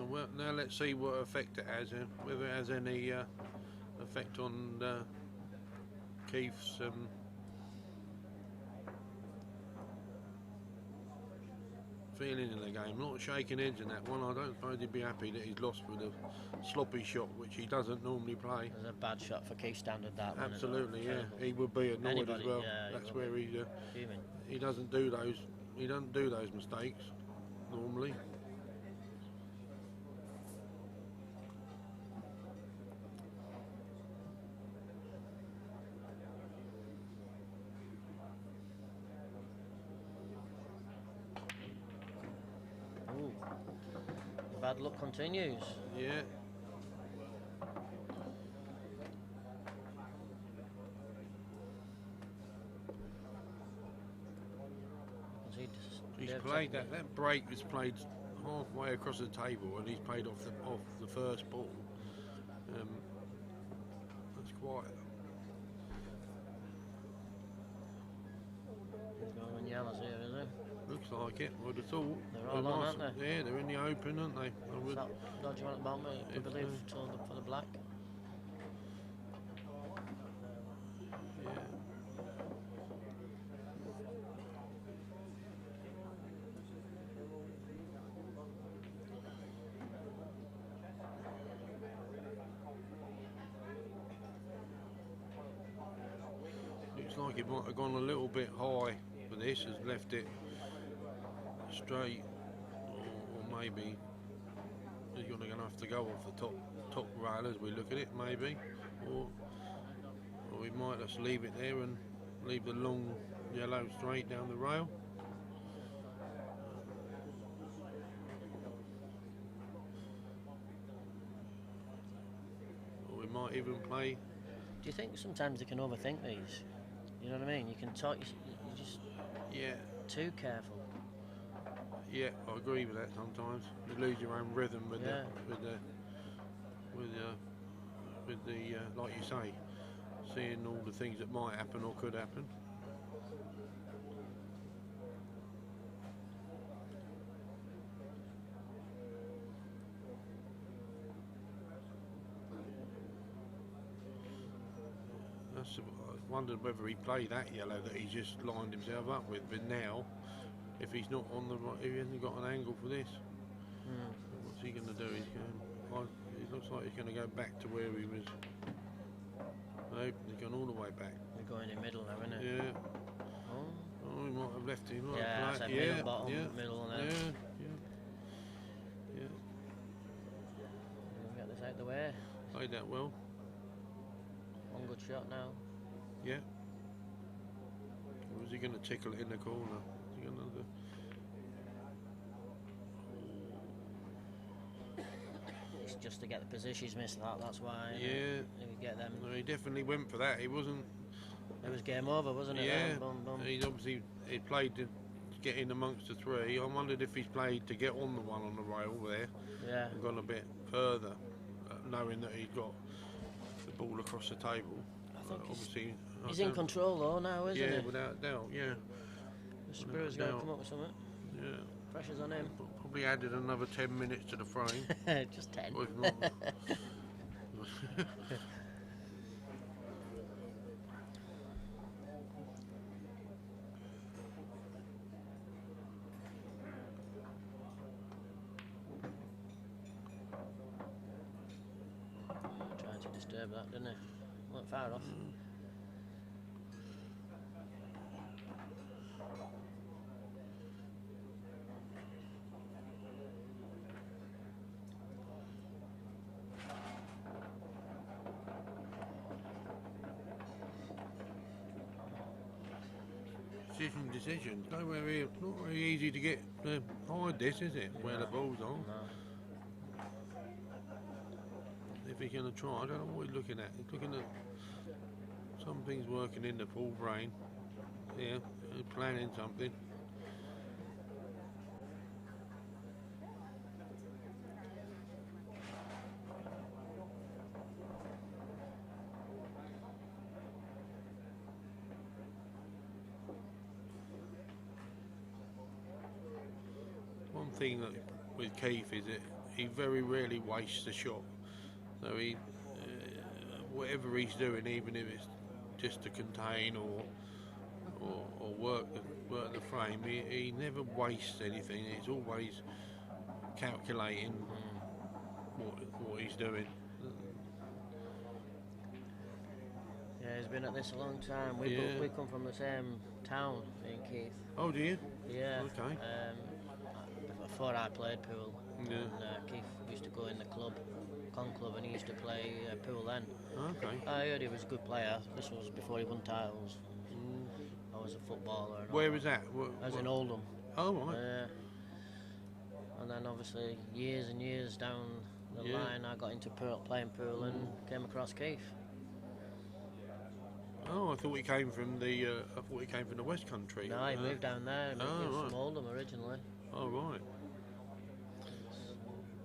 Well, now let's see what effect it has, whether it has any effect on Keith's feeling in the game. Not shaking heads in that one. I don't suppose he'd be happy that he's lost with a sloppy shot, which he doesn't normally play. There's a bad shot for Keith Standard, that one. Absolutely, yeah. Terrible. He would be annoyed Anybody, as well. yeah, he That's will where be. he Fuming. he doesn't do those. He doesn't do those mistakes normally. Ooh. The bad luck continues. Yeah. He's played that break was played halfway across the table, and he's played off the first ball. That's quite. He's going in yellows here, is he? Looks like it. Would have thought. They're all on, aren't they? Yeah, they're in the open, aren't they? I would. That dodgy one at the bottom, I If believe, they- for the black. Yeah. Looks like it might have gone a little bit high, but this has left it straight, or maybe he's got going to have to go off the top rail as we look at it, maybe, or we might just leave it there and leave the long yellow straight down the rail. Or we might even play. Do you think sometimes they can overthink these? You know what I mean? You can talk. You're just too careful. Yeah, I agree with that. Sometimes you lose your own rhythm with the like you say, seeing all the things that might happen or could happen. I wondered whether he played that yellow that he just lined himself up with, but now, if he's not on the right, if he hasn't got an angle for this, what's he going to do? It looks like he's going to go back to where he was. No, he's gone all the way back. We're going in middle now, isn't it? Yeah. Oh, he might have left him. Yeah, that's middle, bottom, middle, and then. Yeah. We'll get this out the way. Played that well. One good shot now. Yeah. Or was he going to tickle it in the corner? Is he going to? It's just to get the position. He's missed that. That's why. Yeah. If you get them. No, he definitely went for that. He wasn't. It was game over, wasn't it? Yeah. Then? Boom, boom. He's obviously played to get in amongst the three. I wondered if he's played to get on the one on the rail there. Yeah. And gone a bit further, knowing that he's got the ball across the table. I think obviously. He's in control though now, isn't he? Yeah, without doubt. Yeah. Mr. Brewer's got to come up with something. Yeah. Pressure's on him. Probably added another 10 minutes to the frame. Just 10. Or if not. Trying to disturb that, didn't he? Not far off. Decisions. Not very easy to get hide this, is it? Where the ball's on. No. If he's going to try, I don't know what he's looking at. He's looking at something's working in the full brain. Yeah, he's planning something. One thing that with Keith is that he very rarely wastes a shot. So he, whatever he's doing, even if it's just to contain or work the frame, he never wastes anything. He's always calculating what he's doing. Yeah, he's been at this a long time. We come from the same town, me and Keith. Oh, do you? Yeah. Okay. Before I played pool, Yeah. and Keith used to go in the club, con club, and he used to play pool then. Okay. I heard he was a good player. This was before he won titles. I was a footballer. And Where all was that? I was in Oldham. Oh, right. And then obviously years and years down the line, I got into playing pool and came across Keith. Oh, I thought he came from the. I thought he came from the West Country. No, he moved down there. He was right. from Oldham originally. Oh, right.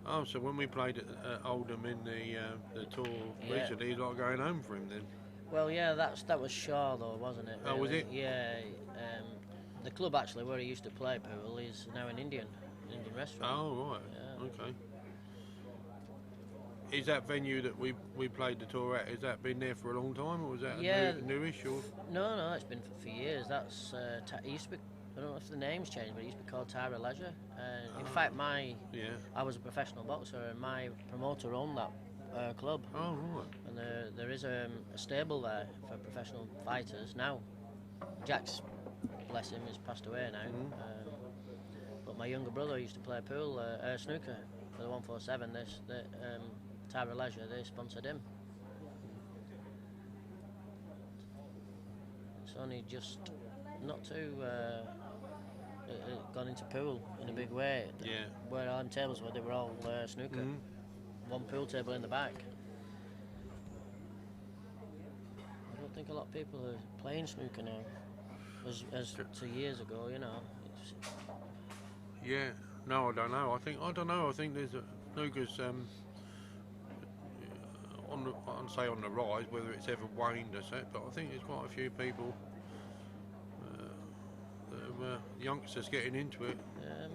Oh, so when we played at Oldham in the tour recently, it's like going home for him then. Well, yeah, that was Shaw though, wasn't it? Oh, was it? Yeah. The club actually where he used to play pool is now an Indian restaurant. Oh, right. Yeah. Okay. Is that venue that we played the tour at? Has that been there for a long time, or was that newish? Or? No, it's been for years. That's it used to be. I don't know if the name's changed, but it used to be called Tyra Leisure. In fact, I was a professional boxer, and my promoter owned that club. Oh, right. And there is a stable there for professional fighters now. Jack's, bless him, has passed away now. But my younger brother used to play pool, snooker for the 147. Tara Leisure, they sponsored him. It's only just not too gone into pool in a big way. Yeah. Where our tables were, they were all snooker. One pool table in the back. I don't think a lot of people are playing snooker now, as 2 years ago. You know. Yeah. No, I don't know. I don't know. I think there's snooker's on the rise. Whether it's ever waned or so, but I think there's quite a few people, youngsters getting into it.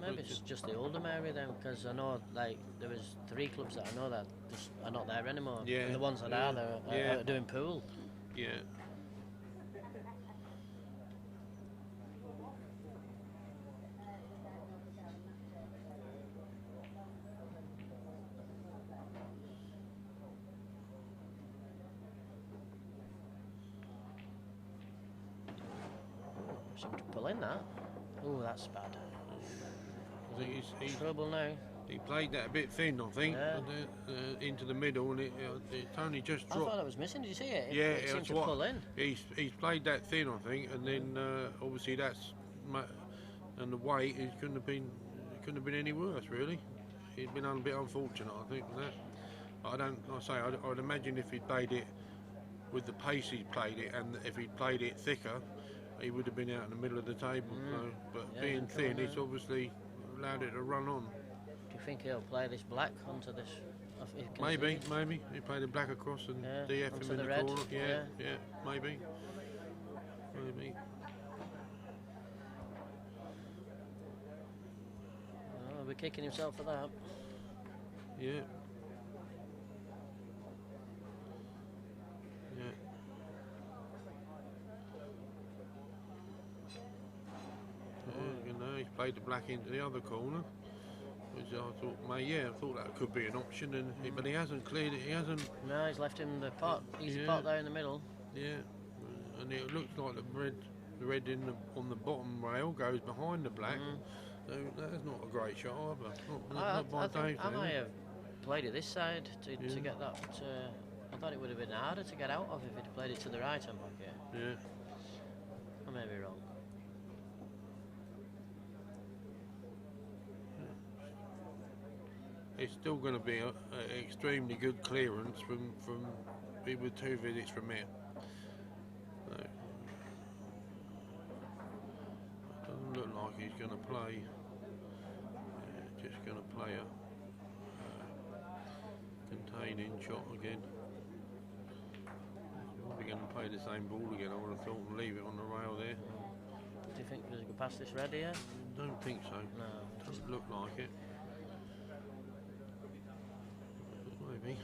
Maybe it's just the Oldham area then, because I know like there was 3 clubs that I know that just are not there anymore. Yeah, And the ones that yeah, are there are doing pool. Yeah. Seem to pull in that. Oh, that's bad. I think he's Trouble now. he played that a bit thin, I think, Yeah. into the middle, and it's only just I dropped. thought that was missing. Did you see it? Yeah, It seemed that's to what pull in. he's played that thin, I think, and then obviously and the weight it couldn't have been any worse, really. He's been a bit unfortunate, I think, with that. I'd imagine if he'd played it with the pace he played it, and if he'd played it thicker, he would have been out in the middle of the table. So, but Yeah, being he's in trouble thin, it's now. obviously allowed it to run on. Do you think he'll play this black onto this? If he can Maybe see? he played the black across and Yeah, DF onto him in the the red, corner. yeah. Yeah, maybe. Oh, he'll be kicking himself for that. Yeah. Yeah. You know, he's played the black into the other corner, which I thought that could be an option, but he hasn't cleared it. He hasn't. No, he's left him the pot. Easy Yeah. pot there in the middle. Yeah. And it looks like the red on the bottom rail goes behind the black. So that's not a great shot either. Not by I think Dave. I might have played it this side to get that. I thought it would have been harder to get out of if he'd played it to the right hand pocket. Yeah. I may be wrong. It's still going to be an extremely good clearance from with 2 visits from here. So, doesn't look like he's going to play. Just going to play a containing shot again. Probably going to play the same ball again. I would have thought, and leave it on the rail there. Do you think we're going to go past this red here? Don't think so. No. Doesn't look like it. Maybe.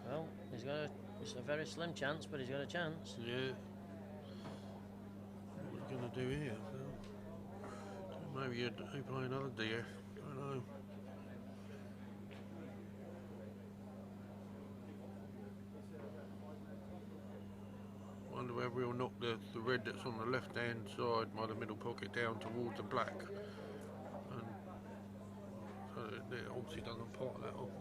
Well, it's a very slim chance, but he's got a chance. Yeah. What are we going to do here? Maybe you play another deer. I don't know. Wonder whether we'll knock the red that's on the left hand side by the middle pocket down towards the black. And so it obviously doesn't pot that off.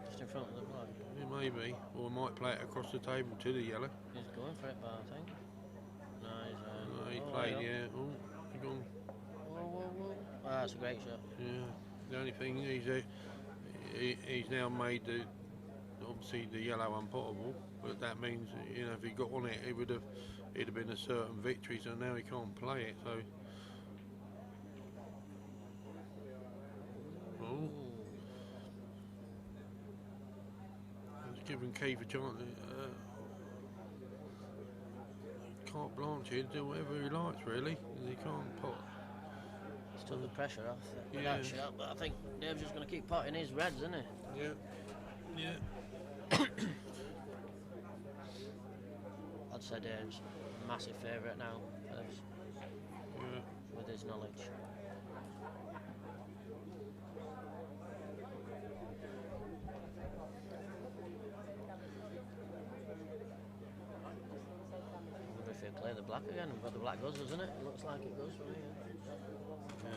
Just in front of the black. It may be. Or we might play it across the table to the yellow. He's going for it, but I think. No, He oh, played, hang on. yeah. Oh, he's gone. Whoa. Oh, that's a great shot. Yeah. The only thing he's now made obviously the yellow unpottable, but that means if he got on it, it'd have been a certain victory. So now he can't play it. So. Oh. It's giving Keith a chance. Carte blanche here to do whatever he likes, really. He can't pot. He's took the pressure off with Yeah. that shot, but I think Dave's just going to keep potting his reds, isn't he? Yeah. I'd say Dave's massive favourite now Yeah. with his knowledge. should clear the black again, but the black goes, doesn't it? It looks like it goes from here. Yeah.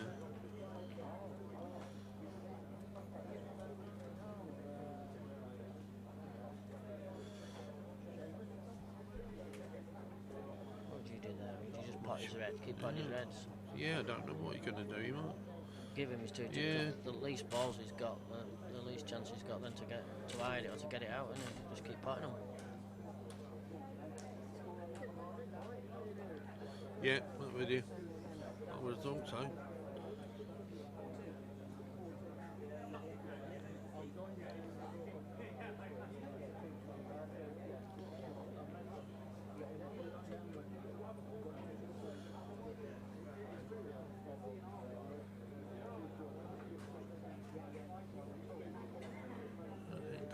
What do you do there? You just pot his red, keep potting his reds. Yeah, I don't know what he's going to do. He might. Give him his 2 tips. Yeah. The least balls he's got, the least chance he's got then to hide it or to get it out, and just keep potting them. Yeah, I'm with you. I would have thought so.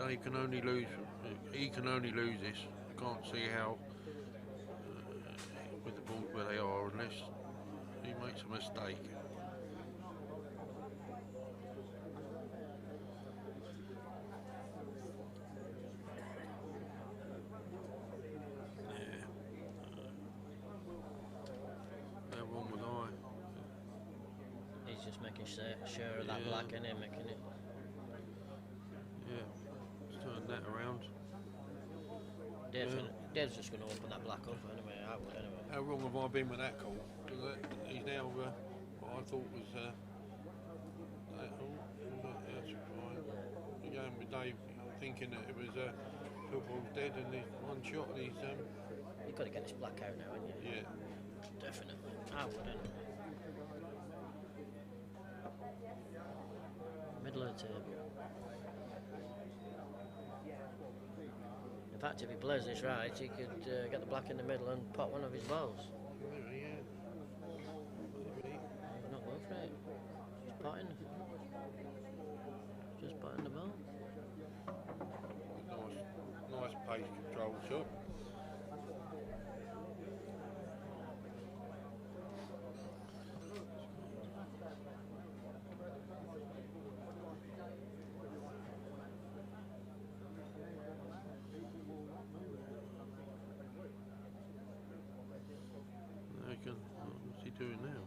They can only lose. He can only lose this. I can't see how with the balls where they are unless he makes a mistake. Yeah. How wrong was I? He's just making sure of that black in him, making it. Yeah. Let's turn that around. Dave's just going to open that black up anyway. I would anyway. How wrong have I been with that call? He's now what I thought was that. That's fine. Again with Dave thinking that it was football's dead and he's one shot and he's You've got to get this black out now, haven't you? yeah. Definitely. I would anyway. Middle of the table. In fact, if he plays this right, he could get the black in the middle and pot one of his balls. Yeah. He's not going for it. Just potting. Just potting the ball. Nice pace control shot. What's he doing now?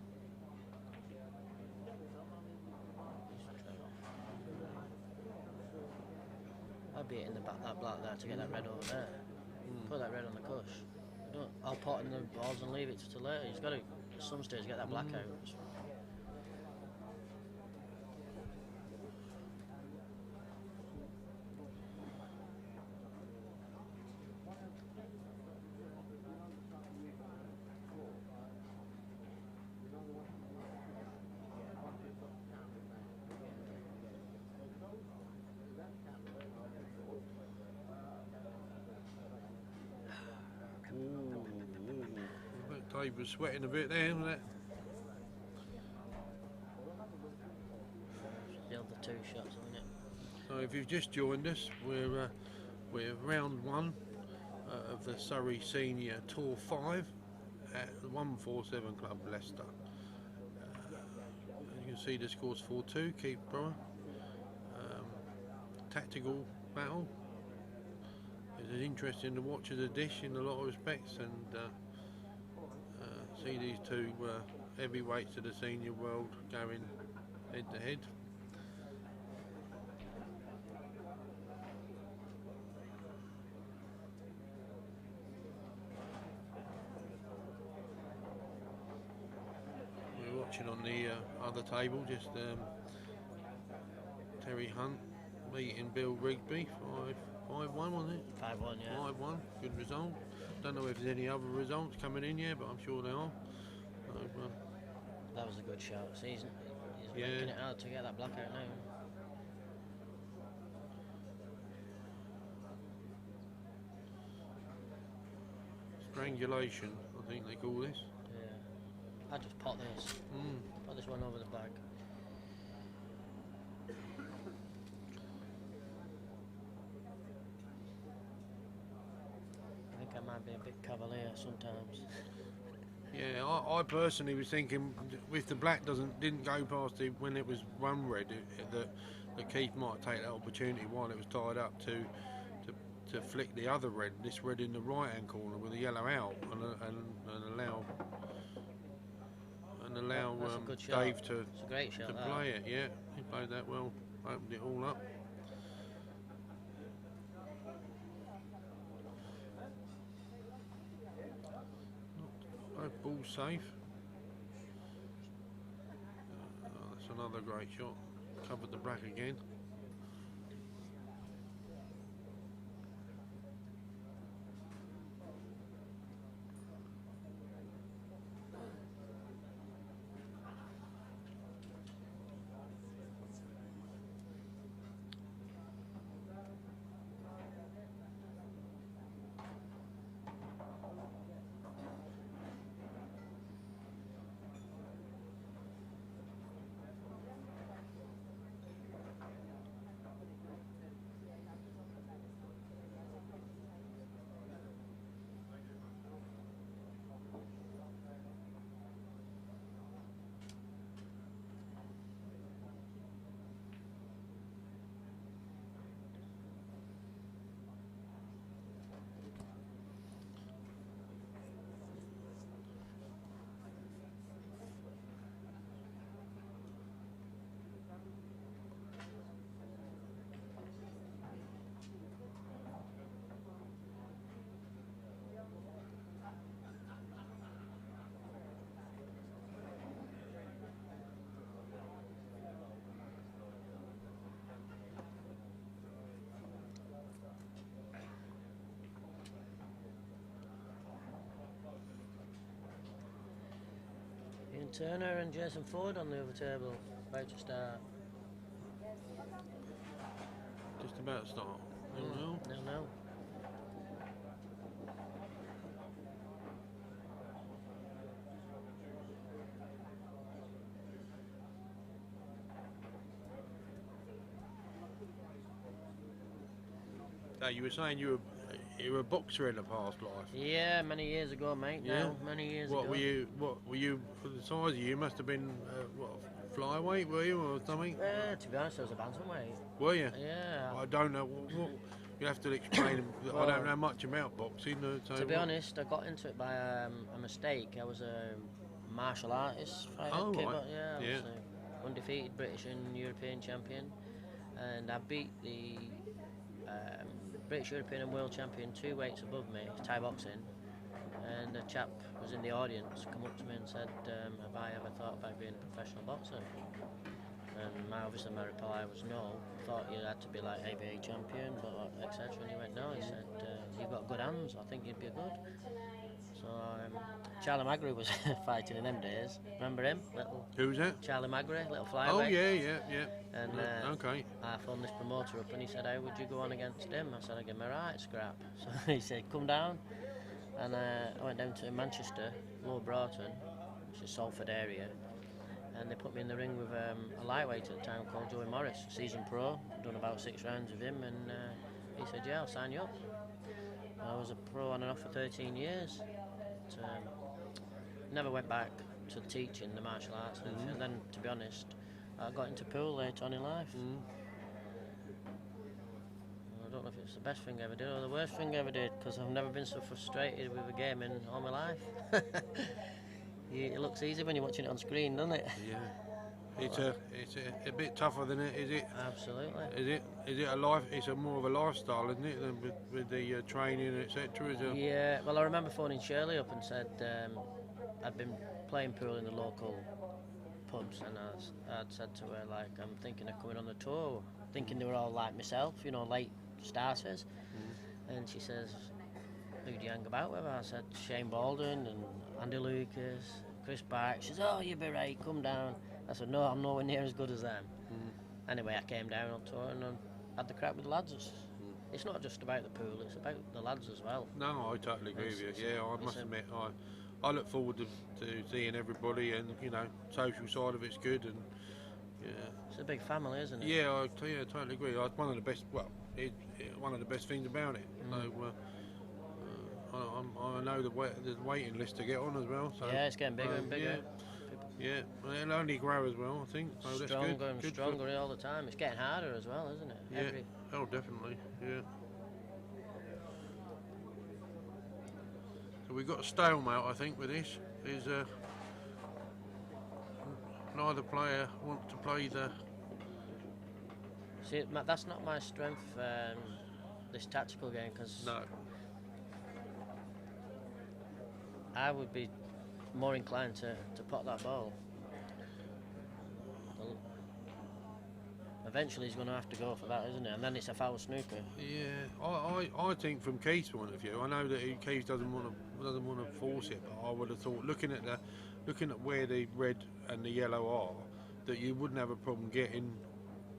I'd be hitting that black there to get that red over there. Put that red on the cush. I'll pot in the balls and leave it till later. He's got to, at some stage, get that black out. Dave was sweating a bit there, wasn't it? The other 2 shots, isn't it? So if you've just joined us, we're round 1 of the Surrey Senior Tour 5 at the 147 Club Leicester. As you can see, the score's 4-2. Keep Brewer. Tactical battle. It's interesting to watch as a dish in a lot of respects, and see these 2 heavyweights of the senior world going head to head. We're watching on the other table just Terry Hunt beating Bill Rigsby 5-1, wasn't it? 5-1, yeah. 5-1, good result. Don't know if there's any other results coming in yet, but I'm sure there are. So, That was a good shot. See, he's Yeah. making it hard to get that black out now. strangulation, I think they call this. Yeah. I just pot this. Pot this one over the bag. I think I might be a bit cavalier sometimes. Yeah, I personally was thinking if the black didn't go past it when it was one red, that Keith might take that opportunity while it was tied up to to flick the other red, this red in the right hand corner with the yellow out, and allow That's a good shot. Dave to It's a great shot. That. play it. Yeah, he played that well, opened it all up. Both balls safe. That's another great shot. Covered the black again. Ian Turner and Jason Ford on the other table, about to start. Just about to start. No. Now, you were saying you were a boxer in a past life. Yeah, many years ago, mate. Yeah. No, many years What ago. were you? For the size of you, you must have been flyweight, were you, or something? To be honest, I was a bantamweight. Were you? Yeah. I don't know. What you have to explain. I don't know much about boxing. So To be honest, I got into it by a mistake. I was a martial artist fighter. Oh, right. I was Yeah. undefeated British and European champion, and I beat the British, European and World Champion 2 weights above me, Thai boxing, and a chap was in the audience, come up to me and said, have I ever thought about being a professional boxer? And obviously my reply was no. Thought you had to be like ABA champion, but etc. And he went no. He said, you've got good hands. I think you'd be good. So Charlie Magri was fighting in them days. Remember him? Who's that? Charlie Magri, little flyweight. Oh yeah. And okay. I phoned this promoter up and he said, how would you go on against him? I said, I'd give him a right scrap. So he said, come down. And I went down to Manchester, Lower Broughton, which is Salford area. And they put me in the ring with a lightweight at the time called Joey Morris, seasoned pro. Done about 6 rounds with him, and he said, yeah, I'll sign you up. I was a pro on and off for 13 years. But, never went back to teaching the martial arts. And then, to be honest, I got into pool later on in life. I don't know if it's the best thing I ever did or the worst thing I ever did, because I've never been so frustrated with a game in all my life. It looks easy when you're watching it on screen, doesn't it? Yeah. It's a bit tougher than it, is it? Absolutely. Is it a life? It's a more of a lifestyle, isn't it, than with the training, etc. Yeah. Well, I remember phoning Shirley up and said I'd been playing pool in the local pubs, and I'd said to her, like, I'm thinking of coming on the tour, thinking they were all like myself, you know, late starters. And she says, who do you hang about with? I said Shane Baldwin and Andy Lucas, Chris Bark. She says, oh, you'll be right, come down. I said, no, I'm nowhere near as good as them. Anyway, I came down on tour and had the crack with the lads. It's not just about the pool, it's about the lads as well. No, I totally agree with you. Yeah, I must admit, I look forward to seeing everybody, and you know, social side of it's good, and yeah. It's a big family, isn't it? Yeah, I totally agree. It's one of the best. Well, one of the best things about it. So I know there's waiting list to get on as well. So yeah, it's getting bigger and bigger. Yeah, well, it'll only grow as well, I think. So Stronger that's good. and Good stronger all the time. It's getting harder as well, isn't it? Yeah. Oh, definitely. Yeah. we've got a stalemate, I think, with this. Is neither player wants to play the. See, that's not my strength. This tactical game, because No. I would be more inclined to pot that ball. Eventually, he's going to have to go for that, isn't it? And then it's a foul snooker. Yeah, I think from Keith's point of view, I know that Keith doesn't want to force it, but I would have thought looking at where the red and the yellow are, that you wouldn't have a problem getting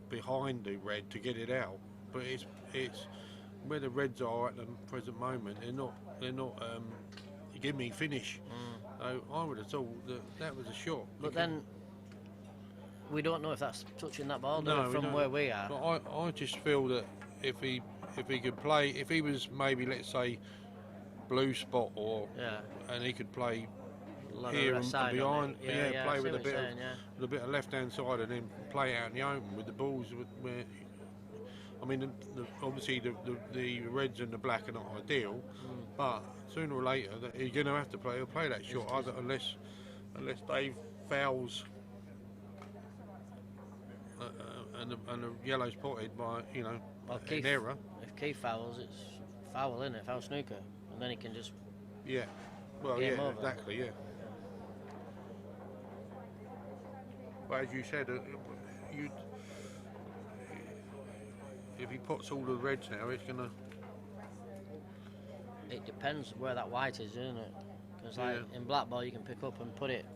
behind the red to get it out. But it's where the reds are at the present moment. They're not give me finish. So I would have thought that was a shot. But then we don't know if that's touching that ball No, from where we are. But I just feel that if he could play, if he was maybe, let's say, blue spot and he could play here and behind, play with a bit of left hand side and then play out in the open with the balls. I mean, obviously the reds and the black are not ideal, but sooner or later he's going to have to play. He'll play that shot unless Dave fouls. And the yellow's spotted by an error. If Keith fouls, it's foul, isn't it? Foul snooker, and then he can just well, game over. Exactly, yeah. But as you said, if he puts all the reds now, it's gonna. It depends where that white is, isn't it? Because in black ball you can pick up and put it.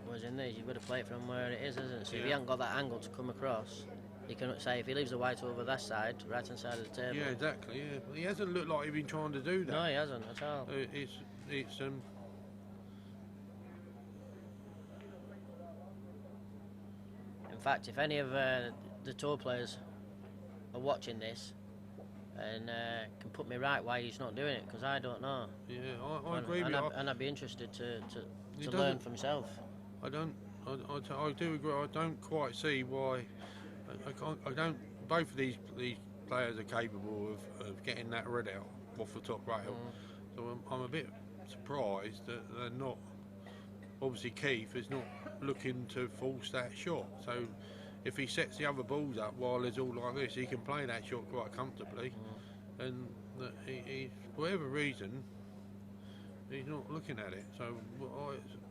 Whereas in these, you've got to play it from where it is, isn't it? So if you haven't got that angle to come across, you can say if he leaves the white over that side, right hand side of the table. Yeah, exactly. Yeah, but he hasn't looked like he's been trying to do that. No, he hasn't at all. It's In fact, if any of the tour players are watching this and can put me right why he's not doing it, because I don't know. Yeah, I agree with you. And I'd be interested to learn for myself. I do agree. I don't quite see why. I don't. Both of these players are capable of getting that red out off the top rail. So I'm a bit surprised that they're not. Obviously, Keith is not looking to force that shot. So if he sets the other balls up while it's all like this, he can play that shot quite comfortably. And he, for whatever reason, he's not looking at it. So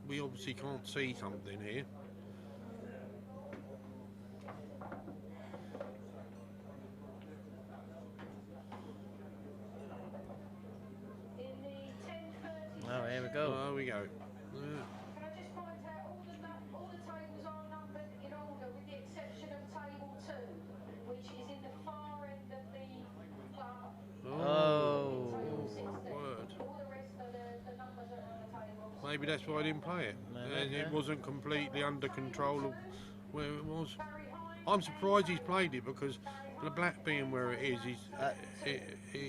we obviously can't see something here. Oh, here we go. Oh, there we go. Yeah. Can I just point out all the tables are numbered in order with the exception of table 2, which is in the far end of the club. Oh. Table 16. Word. All the rest of the numbers are on the table. Maybe that's why I didn't play it. And it wasn't completely under control of where it was. I'm surprised he's played it because the black being where it is, it's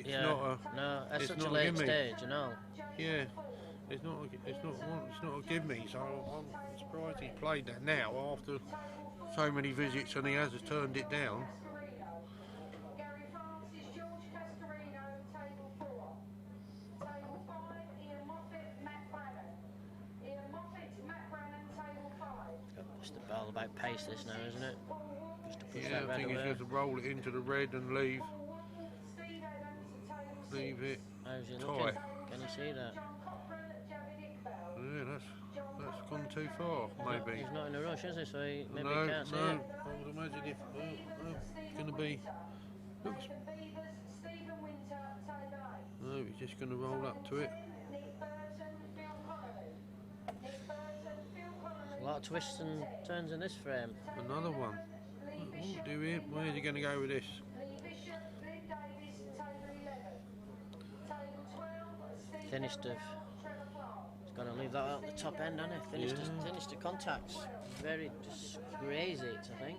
not a. No, at it's such not a late gimme. stage, you know. Yeah, it's not a give me. So I'm surprised he played that now after so many visits and he has turned it down. Gary Francis, George Cascarino, table 4. Table 5, Ian Moffat, Matt Brannan. Ian Moffat, Matt Brannan, table 5. It's all about pace, this now, isn't it? Just to push Yeah, that I red think he's away. going to roll it into the red and leave Steve Adams, table 6. it. How's he tight. looking? Can you see that? John Cochran, Javid Iqbal. Yeah, that's gone too far, maybe. He's not in a rush, is he? So maybe No, he can't see no. it. I would imagine if it's going to be. Looks. Nathan Beavers, Stephen Winter, table 8. No, he's just going to roll up to it. Nick Burton, Phil Connolly. Nick Burton, Phil Connolly. A lot of twists and turns in this frame. Another one. What do we do here? Where's he going to go with this? Lee Bishop, Lee Davis, table 11. Table 12, Steve Finished of. Trevor Clark. He's got to leave that out the top end, hasn't he? Finished the contacts. Very just crazy, I think.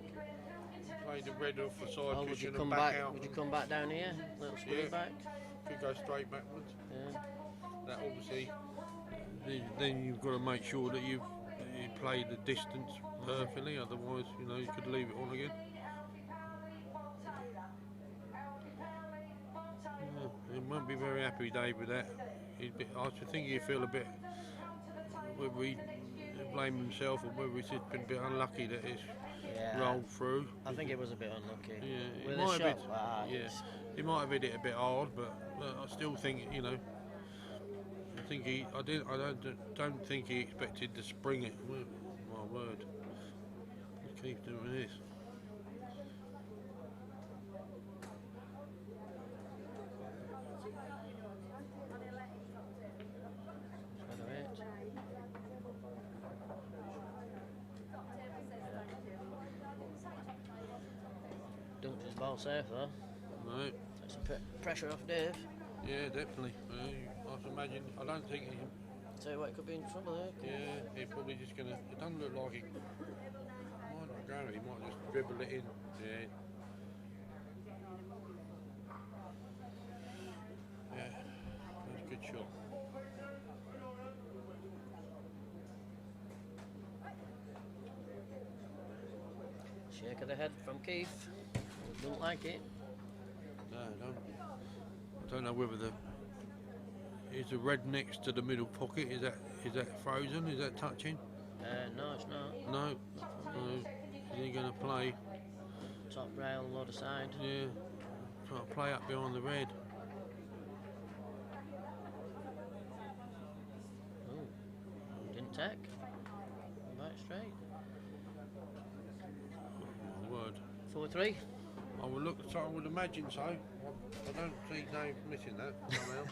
Play the red off the side Oh, would you cushion come and back back? out. Would you come back down here? Little squeeze Yeah. back. Could go straight backwards. Yeah. That obviously. Then you've got to make sure that you play the distance perfectly. Otherwise, you could leave it on again. He won't be very happy, Dave, with that. I think he'd feel a bit, whether he blame himself or whether he's just been a bit unlucky that it's Yeah, rolled through. I think it was a bit unlucky. Yeah, With he a might have shot hit, like that, yeah, he might have hit it a bit hard, but I still think, you know, I think don't think he expected to spring it. My word, he keeps doing this. Dunked his ball safe though. No, Takes some pressure off Dave. yeah, definitely. I don't think he. Tell you what, he could be in trouble there. Yeah, he's probably just gonna. It doesn't look like he might not go. He might just dribble it in. Yeah. Yeah, that's a good shot. Shake of the head from Keith. Don't like it. No, I don't know whether is the red next to the middle pocket. Is that frozen? Is that touching? No, it's not. No. No. Is he going to play? Top rail, load aside. Yeah. Trying to play up behind the red. Oh, didn't take. Back straight. Oh, my word. 4-3. I would imagine so. I don't see Dave missing that somehow.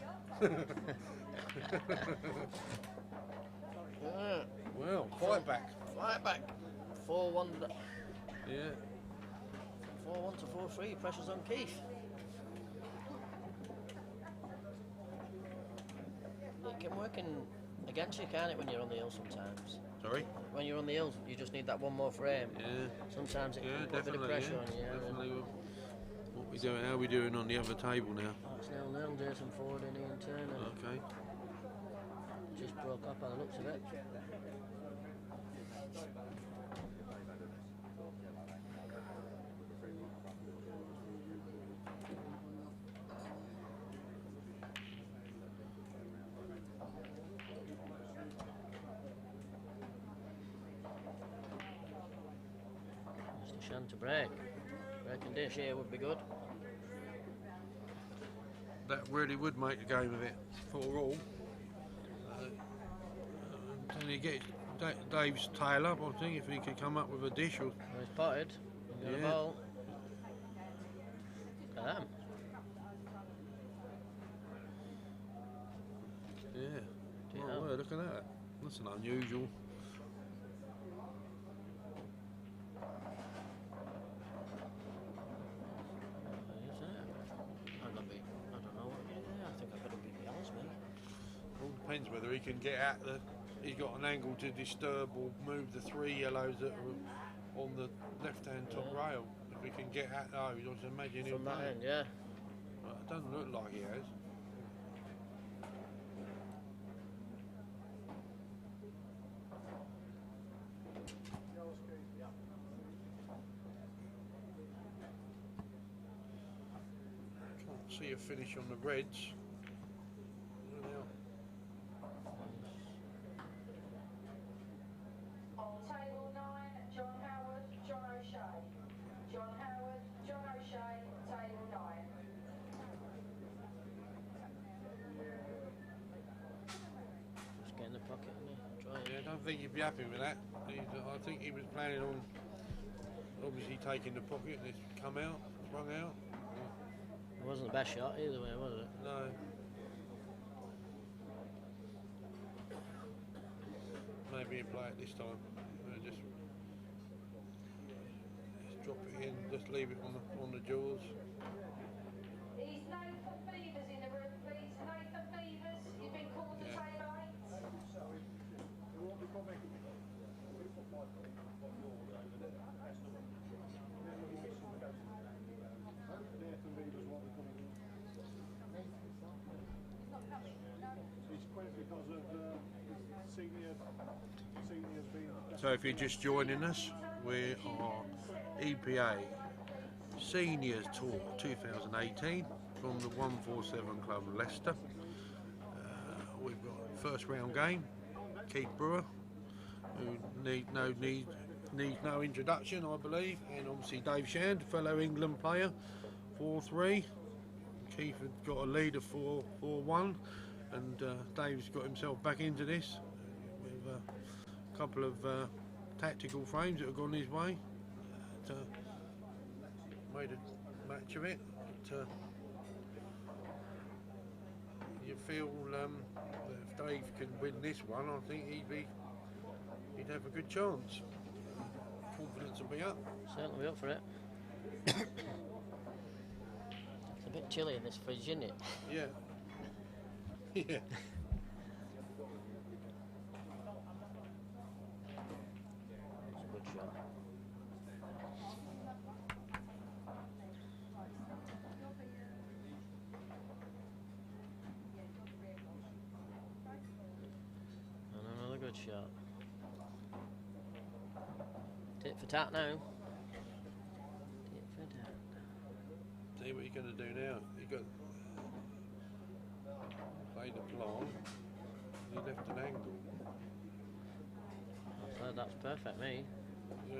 Yeah. Well, fight back. Fight back. 4-1. Yeah. 4-1 to 4-3. Pressure's on Keith. It can work against you, can't it, when you're on the hill sometimes? Sorry? When you're on the hill, you just need that one more frame. Yeah. Sometimes it Yeah, can put a bit of definitely. pressure Yeah. on you. Yeah, Definitely. What we doing? How are we doing on the other table now? It's 0-0. Jason Ford and Ian Turner. Okay. Just broke up by the looks of it. Mr. Shan to break. Breaking dish here would be good. That really would make the game of it for all. Can he get Dave's tail up? I think if he could come up with a dish or. Well, he's potted. He's got a Yeah. ball. Look at them. Yeah. Do you Oh, know? well, look at that. That's an unusual. I don't know what to do there. I think I've got to beat the Alice, mate. All depends whether he can get at the. He's got an angle to disturb or move the three yellows that are on the left-hand top rail. If he can get at those, I just imagine he'll From that play. end, yeah. But it doesn't look like he has. Can't see a finish on the reds. On table 9, John Howard, John O'Shea. John Howard, John O'Shea, table 9. Just get in the pocket and try it. Yeah, I don't think he'd be happy with that. I think he was planning on obviously taking the pocket and it's come out, sprung out. It wasn't the best shot either way, was it? No. Maybe he'll play it this time. Just drop it in, just leave it on the jaws. He's Nathan Beavers in the room, please. Nathan Beavers, you've been called to Yeah. table 8. So if you're just joining us, we are EPA Seniors Tour 2018 from the 147 Club Leicester. we've got first round game. Keith Brewer, who needs no introduction, I believe, and obviously Dave Shand, fellow England player, 4-3. Keith had got a lead of 4-1, and Dave's got himself back into this with a couple of tactical frames that have gone his way. Made a match of it. But, you feel that if Dave can win this one, I think he'd have a good chance. Confidence will be up. Certainly be up for it. It's a bit chilly in this fridge, isn't it? Yeah. Yeah. It's a good shot. And another good shot. Tit for tat now. Tit for tat. See what you're going to do now. You've got play the plan. You left an angle. That's perfect, me. Yeah.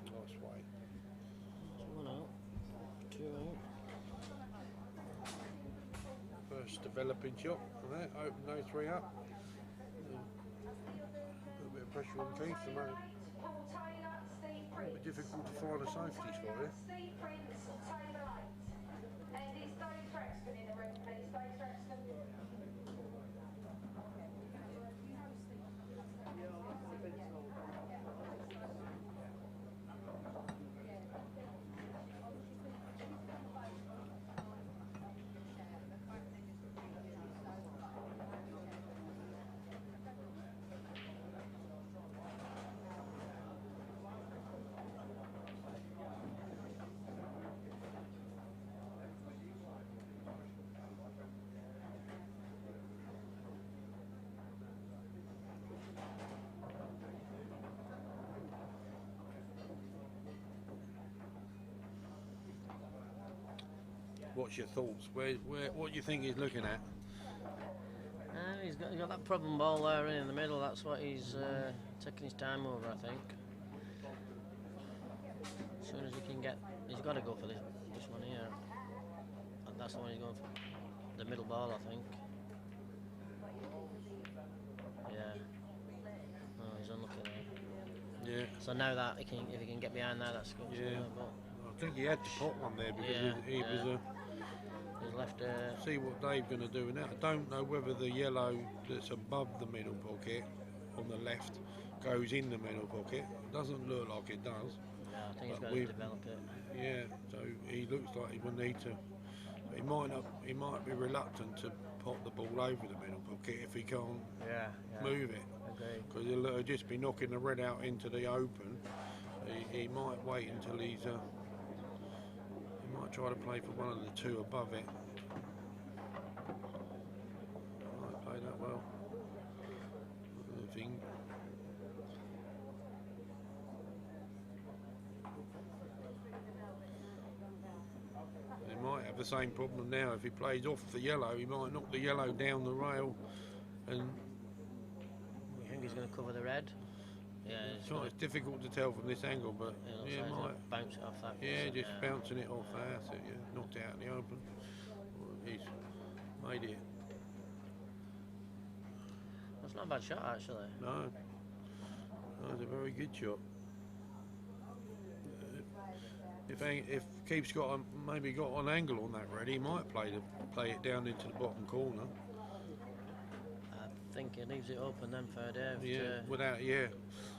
Nice way. 1 out. 2 out. First developing shot from that. Open those 3 up. A little bit of pressure on Keith to make it be difficult to find the safeties for you. Steve Prince, table 8. And is Dave Traxton in the room, please? Dave Traxton. What's your thoughts? What do you think he's looking at? He's got that problem ball there in the middle. That's what he's taking his time over, I think. As soon as he can get, he's got to go for this one here. That's the one he's going for. The middle ball, I think. Yeah. Oh, he's unlucky there. Yeah. So now that if he can get behind there, that's good. Yeah. I think he had to put one there because Yeah, he was he's left. see what Dave's going to do now. I don't know whether the yellow that's above the middle pocket on the left goes in the middle pocket. It doesn't look like it does. Yeah, I think he's But got to develop it. Yeah, so he looks like he will need to. He might not. He might be reluctant to pop the ball over the middle pocket if he can't Yeah. move it, Agree. because he'll just be knocking the red out into the open. He might wait until he's. He might try to play for one of the 2 above it. Might play that well. I think. He might have the same problem now. If he plays off the yellow, he might knock the yellow down the rail, and You think he's going to cover the red? Yeah. it's difficult to tell from this angle, but yeah, Like might. bounce it off that. Yeah, just bouncing it off there, so yeah, knocked it out in the open. He's made it. That's not a bad shot, actually. No, that was a very good shot. If Keith's got maybe got an angle on that red, he might play it down into the bottom corner. I think he leaves it open then for Dave. Yeah,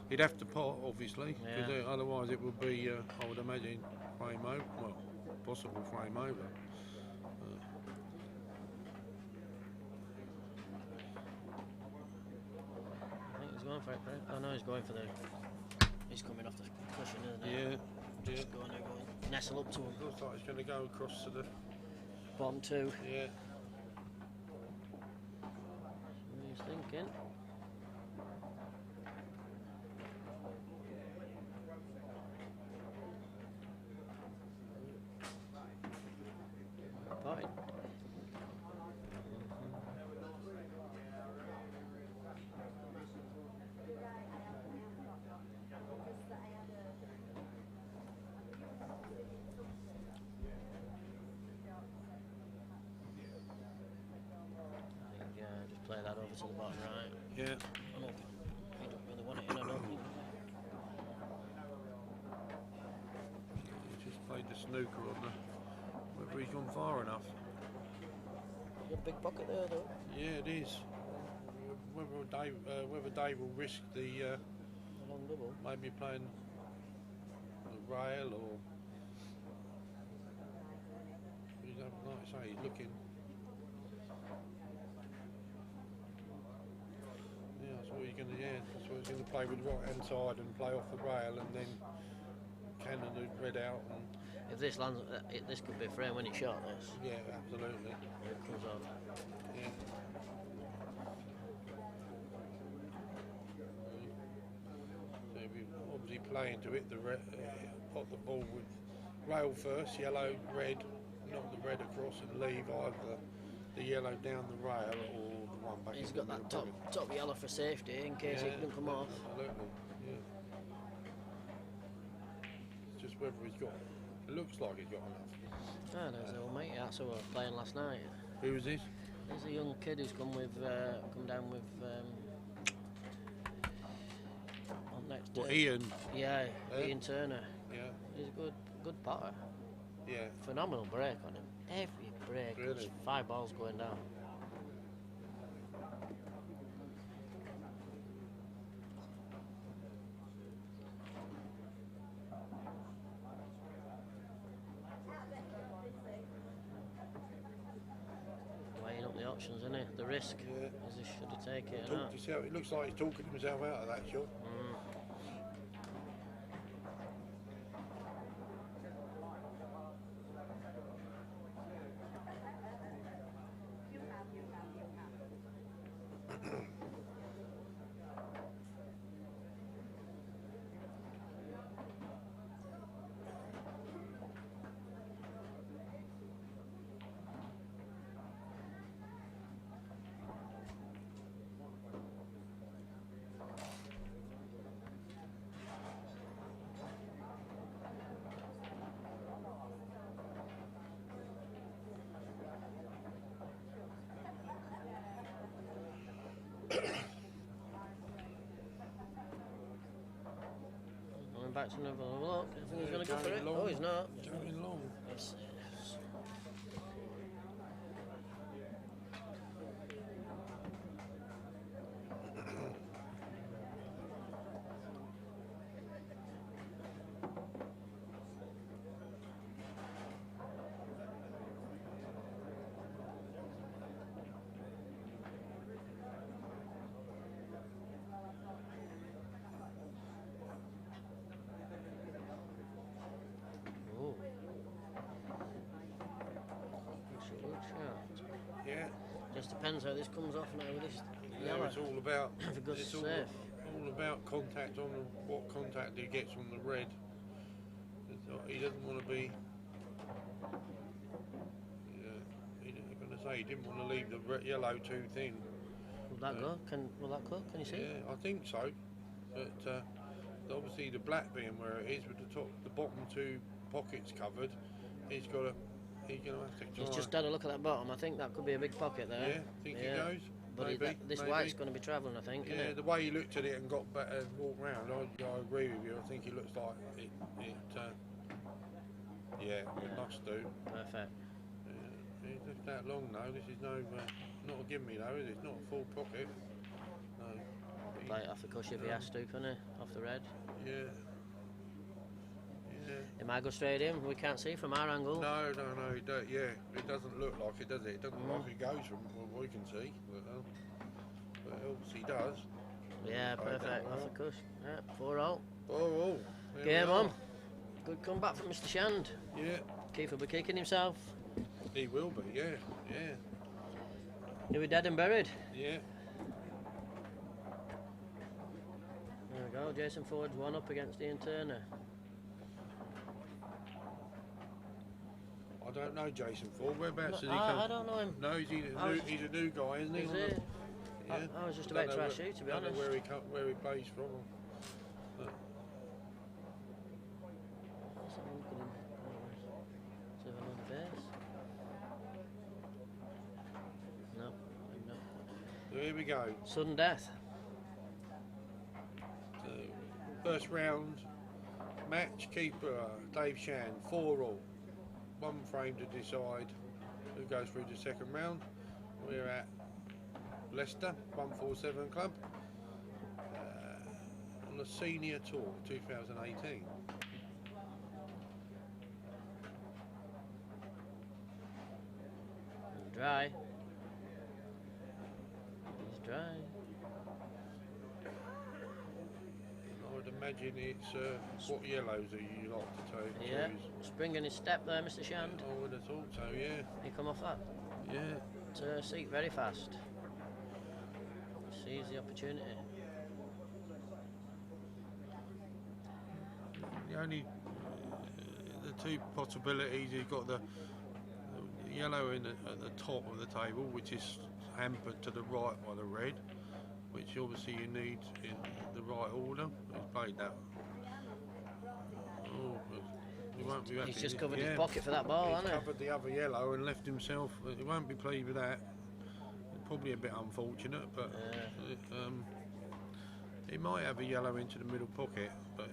he'd have to pot obviously, because otherwise it would be, I would imagine, frame over. Well, possible frame over. I think he's going for it. Oh no, he's going for the. He's coming off the cushion, isn't he? Yeah. Just going nestle up to him. Looks like it's going to go across to the Bottom 2. yeah. in. Point. Just play that over to the bottom right. Yeah. I don't think he don't really want it in, I don't think. He just played the snooker on the. Whether he's gone far enough. You got a big pocket there though. Yeah, it is. Whether Dave will risk the A long double. maybe playing the rail or he's like I say, he's looking. Yeah, that's what he's gonna. Yeah, that's what he's gonna play with the right hand side and play off the rail and then cannon the red out. And If this lands, this could be a frame when it's shot. This. yeah, absolutely. It comes off. Yeah. So we obviously playing to hit the pot the ball with rail first, yellow, red, knock the red across and leave either the yellow down the rail or the one back. He's in got the that middle. top yellow for safety in case it doesn't come off. Absolutely. Yeah. It's just whether he's got. It looks like he's got enough. Ah, there's the old mate. That's who I was playing last night. Who is this? There's a young kid who's come down with. On next What, day. Ian? Yeah, Yeah. Ian Turner. Yeah. He's a good potter. Yeah. Phenomenal break on him. Every break, Really? there's 5 balls going down. Weighing up the options, isn't it? The risk. Yeah. Is he should he take it or not? It looks like he's talking himself out of that shot. Going back to another look. I think he's going to go for it. Going Oh, he's not. Going long. Yes. Oh. That's a good shot. Yeah. Just depends how this comes off now with this Yeah, yellow. it's all about. If it goes it's safe. all about contact on what contact he gets on the red. He doesn't want to be. I'm going to say he didn't want to leave the yellow too thin. Will that go? Will that go? Can you see? Yeah, I think so. But obviously the black being where it is with the bottom 2 pockets covered, he's going to have to try. He's just had a look at that bottom. I think that could be a big pocket there. Yeah, think he goes. But Maybe, this maybe. white's going to be travelling, I think. Yeah, Isn't it? the way he looked at it and got back and walked round, I agree with you. I think he looks like it yeah, it must do. Perfect. It's just that long though. This is not a gimme though, is it? It's not a full pocket. No. Play it off the cushion if he has to, can he? Off the red. Yeah. Yeah. It might go straight in. We can't see from our angle. No. It doesn't look like it, does it? It doesn't look like it goes from what we can see. But obviously does. Yeah, Right, perfect. that Off well. the cushion. Yeah, 4-0. Oh. There we Game are. on. Good comeback from Mr. Shand. Yeah. Keith will be kicking himself. He will be. Yeah. He'll be dead and buried. Yeah. There we go, Jason Ford's one up against Ian Turner. I don't know Jason Ford. Whereabouts No, does he come? I don't know him. No, he's a new guy, isn't he? Is on it? the- Yeah. I was just Don't about know to ask you, to be don't know honest. where he plays from. But Let's have a look at him. Let's have another base. No, no. here we go. Sudden death. First round match, keeper Dave Shan, 4-all. One frame to decide who goes through the second round. We're at Leicester, 147 Club, on the Senior Tour 2018. Dry. He's dry. I would imagine it's what yellows are you like to Yeah. choose? Spring in his step there, Mr. Shand. I would have thought so, yeah. He come off that. Yeah. To seat very fast. Sees the opportunity. The only the two possibilities, you've got the yellow at the top of the table, which is hampered to the right by the red, which obviously you need in the right order. He's played that. Oh, he won't be happy. He's just covered his pocket for that ball, He's hasn't he? covered the other yellow and left himself. He won't be pleased with that. Probably a bit unfortunate, but he might have a yellow into the middle pocket, but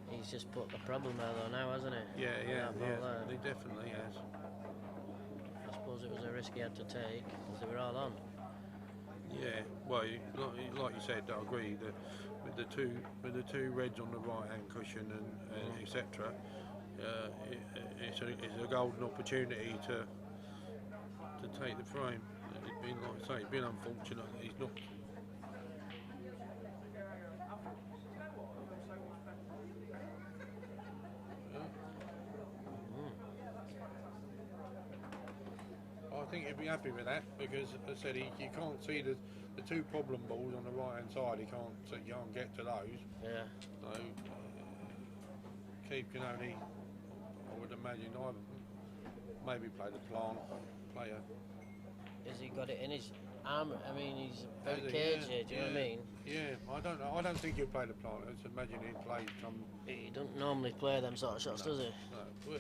He's just put the problem there though now, hasn't he? yeah, That ball there. he definitely has. I suppose it was a risk he had to take because they were all on. Yeah, well, like you said, I agree. With the two reds on the right hand cushion and etc. It's a golden opportunity to take the frame. It's been, like I say, it's been unfortunate that he's not. I think he'd be happy with that because, as I said, you can't see the two problem balls on the right hand side. You can't get to those. Yeah. So Keith can only, I would imagine, either maybe play the plant, play a. Has he got it in his arm? I mean, he's very Has he? cagey. Yeah, Do you know what I mean? Yeah, I don't know. I don't think he'll play the plant. I just imagine he'd play some. He doesn't normally play them sort of shots, does he? No.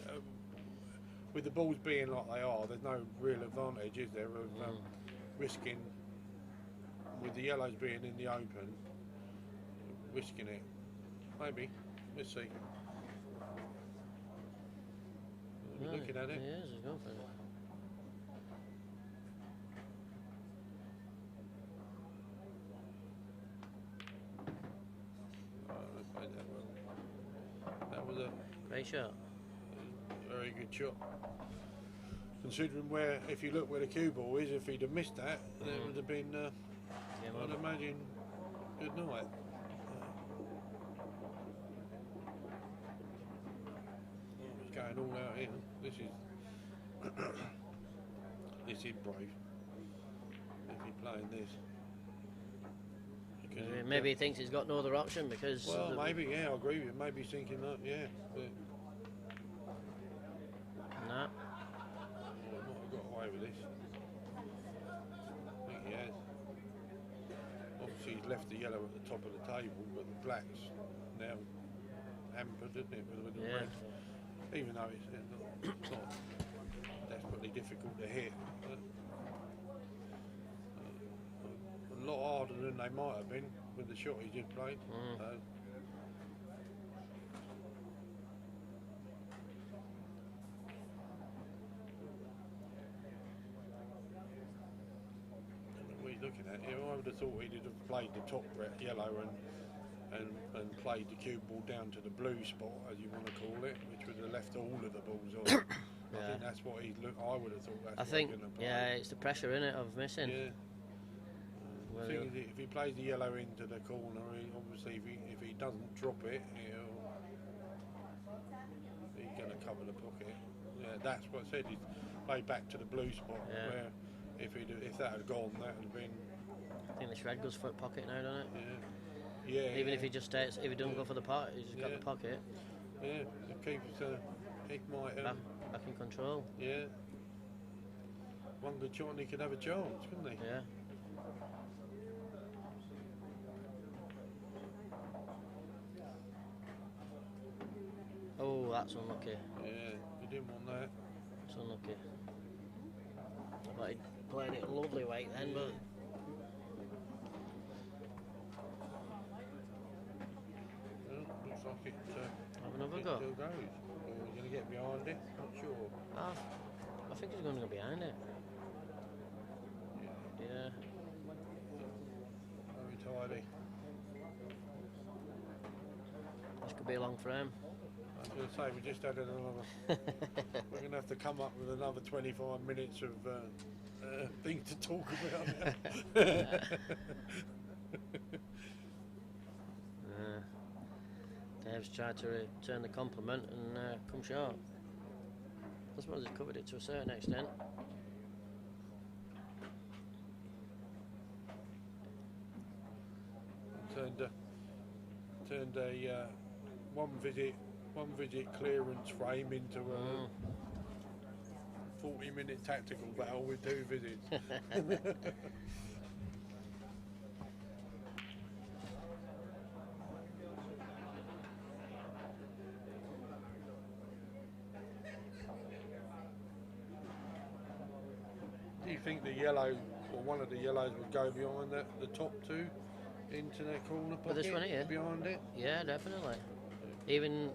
With the balls being like they are, there's no real advantage, is there, of risking, with the yellows being in the open, risking it. Maybe. Let's see. We're looking at it. He is, he's going for it. That was a Great shot. very good shot. Considering where, if you look where the cue ball is, if he'd have missed that, there would have been, I'd imagine, good night. It's going all out here. This is brave. If he's playing this. Because Maybe he thinks he's got no other option because. well, maybe, yeah, I agree with you. Maybe he's thinking that, yeah. But, Nah. he might have got away with this. I think he has. Obviously, he's left the yellow at the top of the table, but the black's now hampered, isn't it, with the Yeah. red? Even though it's not desperately difficult to hit. But, a lot harder than they might have been with the shot he just played. So, what he's looking at here, I would have thought he'd have played the top yellow and played the cue ball down to the blue spot, as you want to call it, which would have left all of the balls on. I think that's what he'd look. I would have thought that's I what think, he's going to play. yeah, it's the pressure in it of missing. Yeah. The Well, thing is, if he plays the yellow into the corner, obviously if he doesn't drop it, he's going to cover the pocket. Yeah, that's what I said. He's played back to the blue spot Yeah. where if that had gone, that would have been I think the shred goes for pocket now, doesn't it? Yeah. Yeah. Even if he just stays, if he doesn't go for the pot, he's just got the pocket. Yeah, it keeps he might Back in control. Yeah. One good shot and he could have a chance, couldn't he? Yeah. Oh, that's unlucky. Yeah, you didn't want that. It's unlucky. I thought he'd played it lovely weight then, but well, looks like it. have another it go. still goes. Or you're going to get behind it? Not sure. I think he's going to go behind it. Yeah. Very tidy. This could be a long frame. I was going to say, we just had another. We're going to have to come up with another 25 minutes of things to talk about now. Dave's tried to return the compliment and come short. I suppose he's covered it to a certain extent. Turned a one visit clearance frame into a 40-minute tactical battle with 2 visits. Do you think the yellow or one of the yellows would go behind the top 2 into that corner pocket? But this one here? Behind it? Yeah, definitely. Even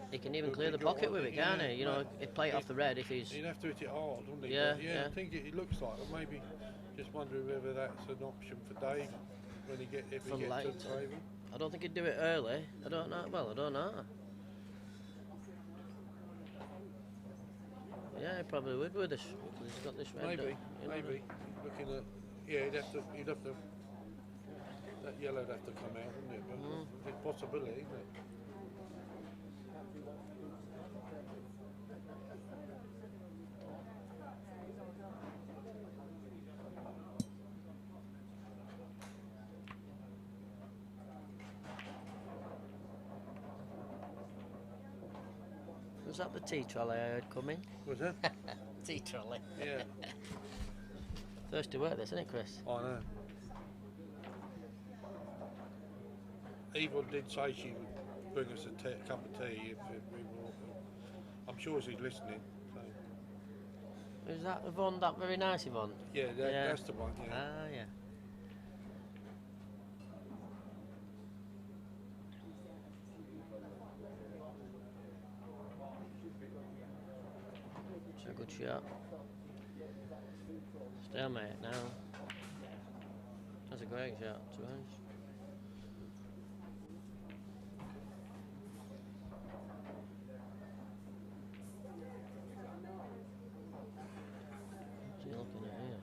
he can even But clear we the got pocket one, with it, yeah, can't he? You know, but if play it off the red if he's... He'd have to hit it hard, wouldn't he? Yeah, But yeah. I think it looks like it. Maybe just wondering whether that's an option for Dave when if he gets to the table. I don't think he'd do it early. I don't know. Well, I don't know. Yeah, he probably would with this. He's got this red. Maybe, you know. maybe. Looking at, yeah, he'd have to. That yellow'd have to come out, wouldn't it? But it's a possibility, isn't it? Was that the tea trolley I heard coming? Was that? Tea trolley. Yeah. Thirsty work, this, isn't it, Chris? I know. Yvonne did say she would bring us a cup of tea if we were. I'm sure she's listening. So. Is that Yvonne, that very nice Yvonne? Yeah, that's the one. Yeah. Ah, yeah. It's a good shot. Stalemate now. That's a great shot, to be honest. What's he looking at here?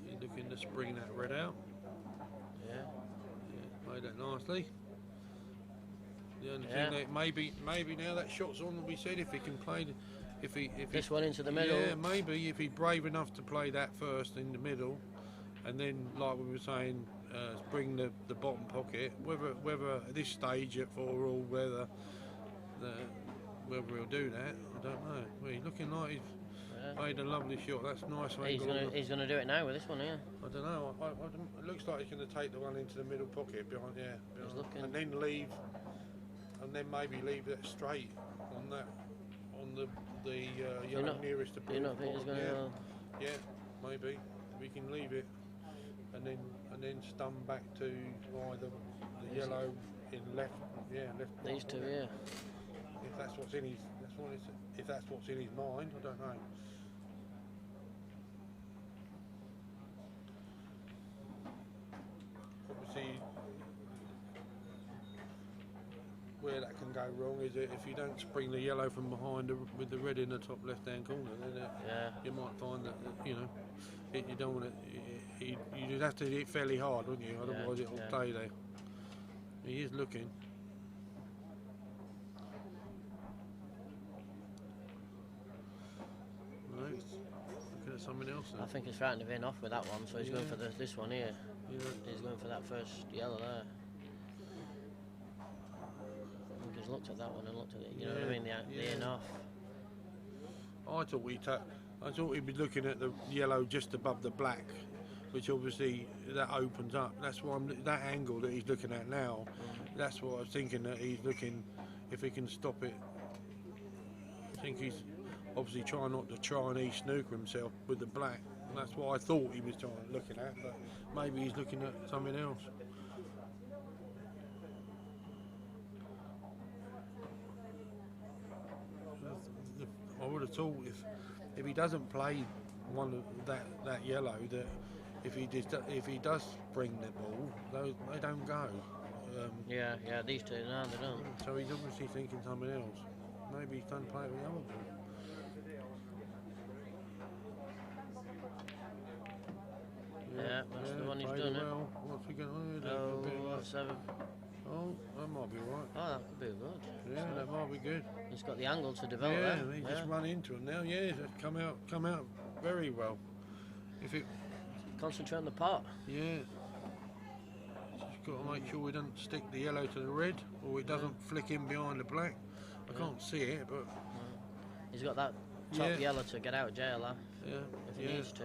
You're looking to spring that red out. Yeah. Yeah, made that nicely. The only thing that maybe now that shot's on, we said if he can play, if This one into the middle. Yeah, maybe if he's brave enough to play that first in the middle, and then like we were saying, spring the bottom pocket. Whether at this stage at 4-all, whether he'll do that, I don't know. Well, he's looking like he's made a lovely shot. That's nice. He's gonna do it now with this one here. I don't know. It looks like he's going to take the one into the middle pocket behind, He's looking. and then leave, and then maybe leave that straight on the yellow nearest to you not think he's gonna? Yeah, maybe we can leave it, and then stun back to either the yellow in left. Yeah, left. These two, yeah. If that's what's in his, if that's what's in his mind, I don't know. Obviously, where that can go wrong is if you don't spring the yellow from behind with the red in the top left-hand corner, then you might find that you don't want it. You just have to hit it fairly hard, wouldn't you? Otherwise, it'll stay there. He is looking. No, looking at something else I now. think he's frightened of in off with that one, so he's going Yeah. for this one here. Yeah. He's going for that first yellow there. I think he's looked at that one and looked at it. You know what I mean? The in off. I thought he'd be looking at the yellow just above the black, which obviously that opens up. That's why that angle that he's looking at now. That's what I was thinking, that he's looking if he can stop it. I think he's obviously trying not to Chinese snooker himself with the black. And that's what I thought he was looking at, but maybe he's looking at something else. I would have thought if he doesn't play one of that yellow, that if he does bring the ball, they don't go. Yeah, these two, no, they don't. So he's obviously thinking something else. Maybe he's done play with the other ball. Yeah, that's the one he's played done it it. well. What's he going to do? Oh, that's a, Oh, that might be right. oh, that could be good. Yeah, that might be good. He's got the angle to develop Yeah, there. he just run into him now. Yeah, it's come out very well. If it, Concentrate on the pot. yeah, just got to make sure we don't stick the yellow to the red, or it doesn't flick in behind the black. I can't see it, but He's got that top Yeah. yellow to get out of jail yeah, if he needs to.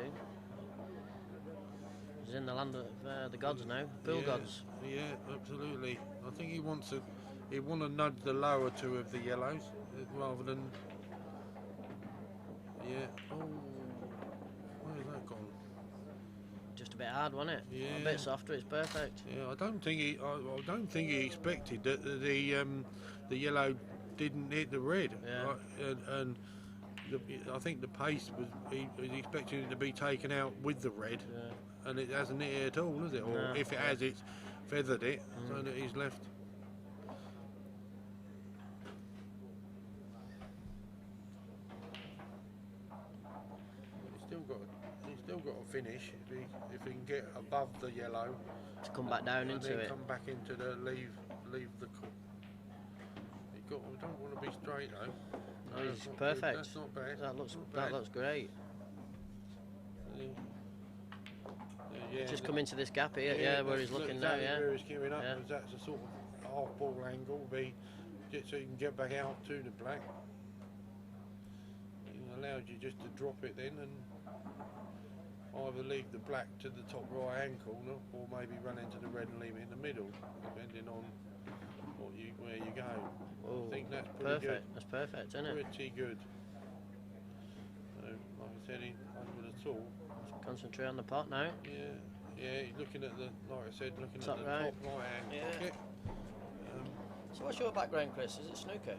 He's in the land of the gods now, pool yeah, gods. Yeah, absolutely. I think he want to nudge the lower two of the yellows rather than. Yeah. Oh, where's that gone? Just a bit hard, wasn't it? Yeah. A bit softer, it's perfect. Yeah, I don't think he expected that the yellow didn't hit the red. Yeah. Right? And I think the pace he was expecting it to be taken out with the red, Yeah. and it hasn't hit it at all, has it? Or No. if it has, it's feathered it, so that he's left. He's still got to finish if he can get above the yellow. To come back down And into then it. come back into the leave the court. We don't want to be straight though. No, That's he's not perfect. Good. That's not bad. That looks Not that bad. looks great. Yeah, Just come into this gap here, yeah, where he's that's looking now, exactly yeah. Where he's queuing up, Yeah. because that's a sort of half ball angle, so you can get back out to the black. It allows you just to drop it then and either leave the black to the top right hand corner, or maybe run into the red and leave it in the middle, depending on where you go. Oh, I think that's pretty perfect. good. That's perfect, isn't it? Pretty good. So, like I said, I would have thought. Concentrate on the pot now. Yeah, he's looking at the, like I said, looking Top at the right. top right hand Yeah. pocket. So what's your background, Chris? Is it snooker?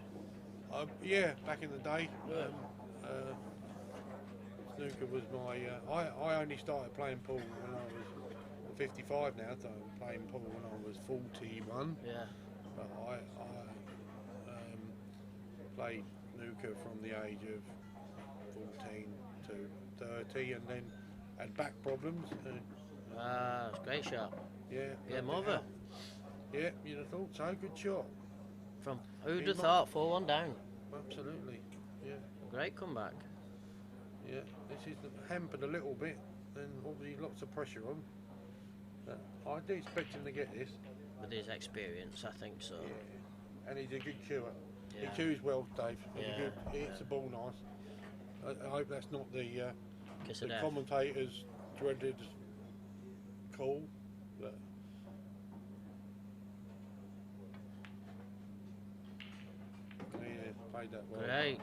Yeah, back in the day. Yeah. Snooker was my. I only started playing pool when I was. I'm 55 now, so I'm playing pool when I was 41. Yeah. But I played snooker from the age of 14 to 30, and then had back problems. Ah, it's a great shot. Yeah. Game over. Yeah, you'd have thought so. Good shot. From who'd Game have on. thought 4-1 down? Absolutely. Yeah. Great comeback. Yeah. This is hampered a little bit, and obviously lots of pressure on. But I do expect him to get this. With his experience, I think so. Yeah. And he's a good cuer. Yeah. He cues well, Dave. He's Yeah, good. He hits the ball nice. I hope that's not the Kiss of the death. commentators' dreaded call. But yeah, played that well. Great.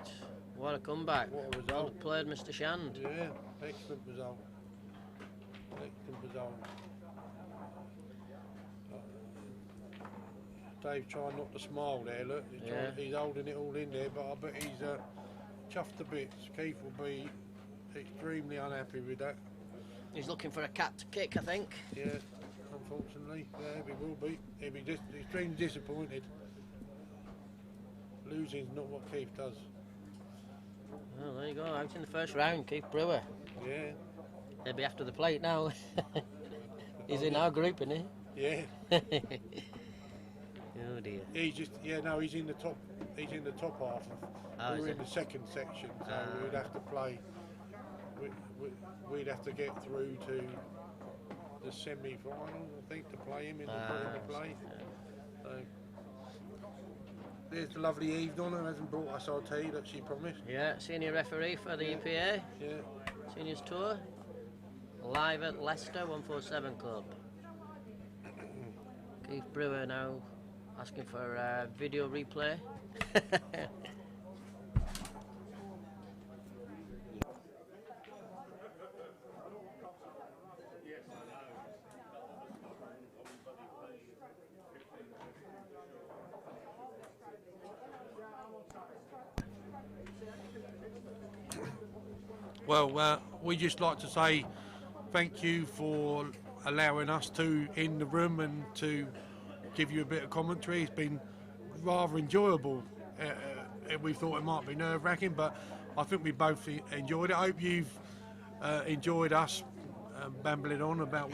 What a comeback. What a Well result. played, Mr. Shand. Yeah, excellent result. Excellent result. Dave's trying not to smile there, look. He's holding it all in there, but I bet he's chuffed to bits. Keith will be extremely unhappy with that. He's looking for a cat to kick, I think. Yeah, unfortunately. Yeah, he will be. He'll be extremely disappointed. Losing's not what Keith does. Well, there you go. Out in the first round, Keith Brewer. Yeah, He'll be after the plate now. He's in our group, isn't yeah. he? Oh dear. He's just, he's in the top. He's in the top half. Oh, is We're in he? the second section, so Ah. we'd have to play we'd have to get through to the semi-final, I think, to play him in the play. So, there's the lovely Eve Donna, hasn't brought us our tea that she promised. Yeah, senior referee for the EPA. Yeah. Seniors Tour. Live at Leicester 147 Club. Keith Brewer now asking for a video replay. Well, we just like to say thank you for allowing us to in the room and to give you a bit of commentary. It's been rather enjoyable. We thought it might be nerve-wracking, but I think we both enjoyed it. I hope you've enjoyed us bambling on about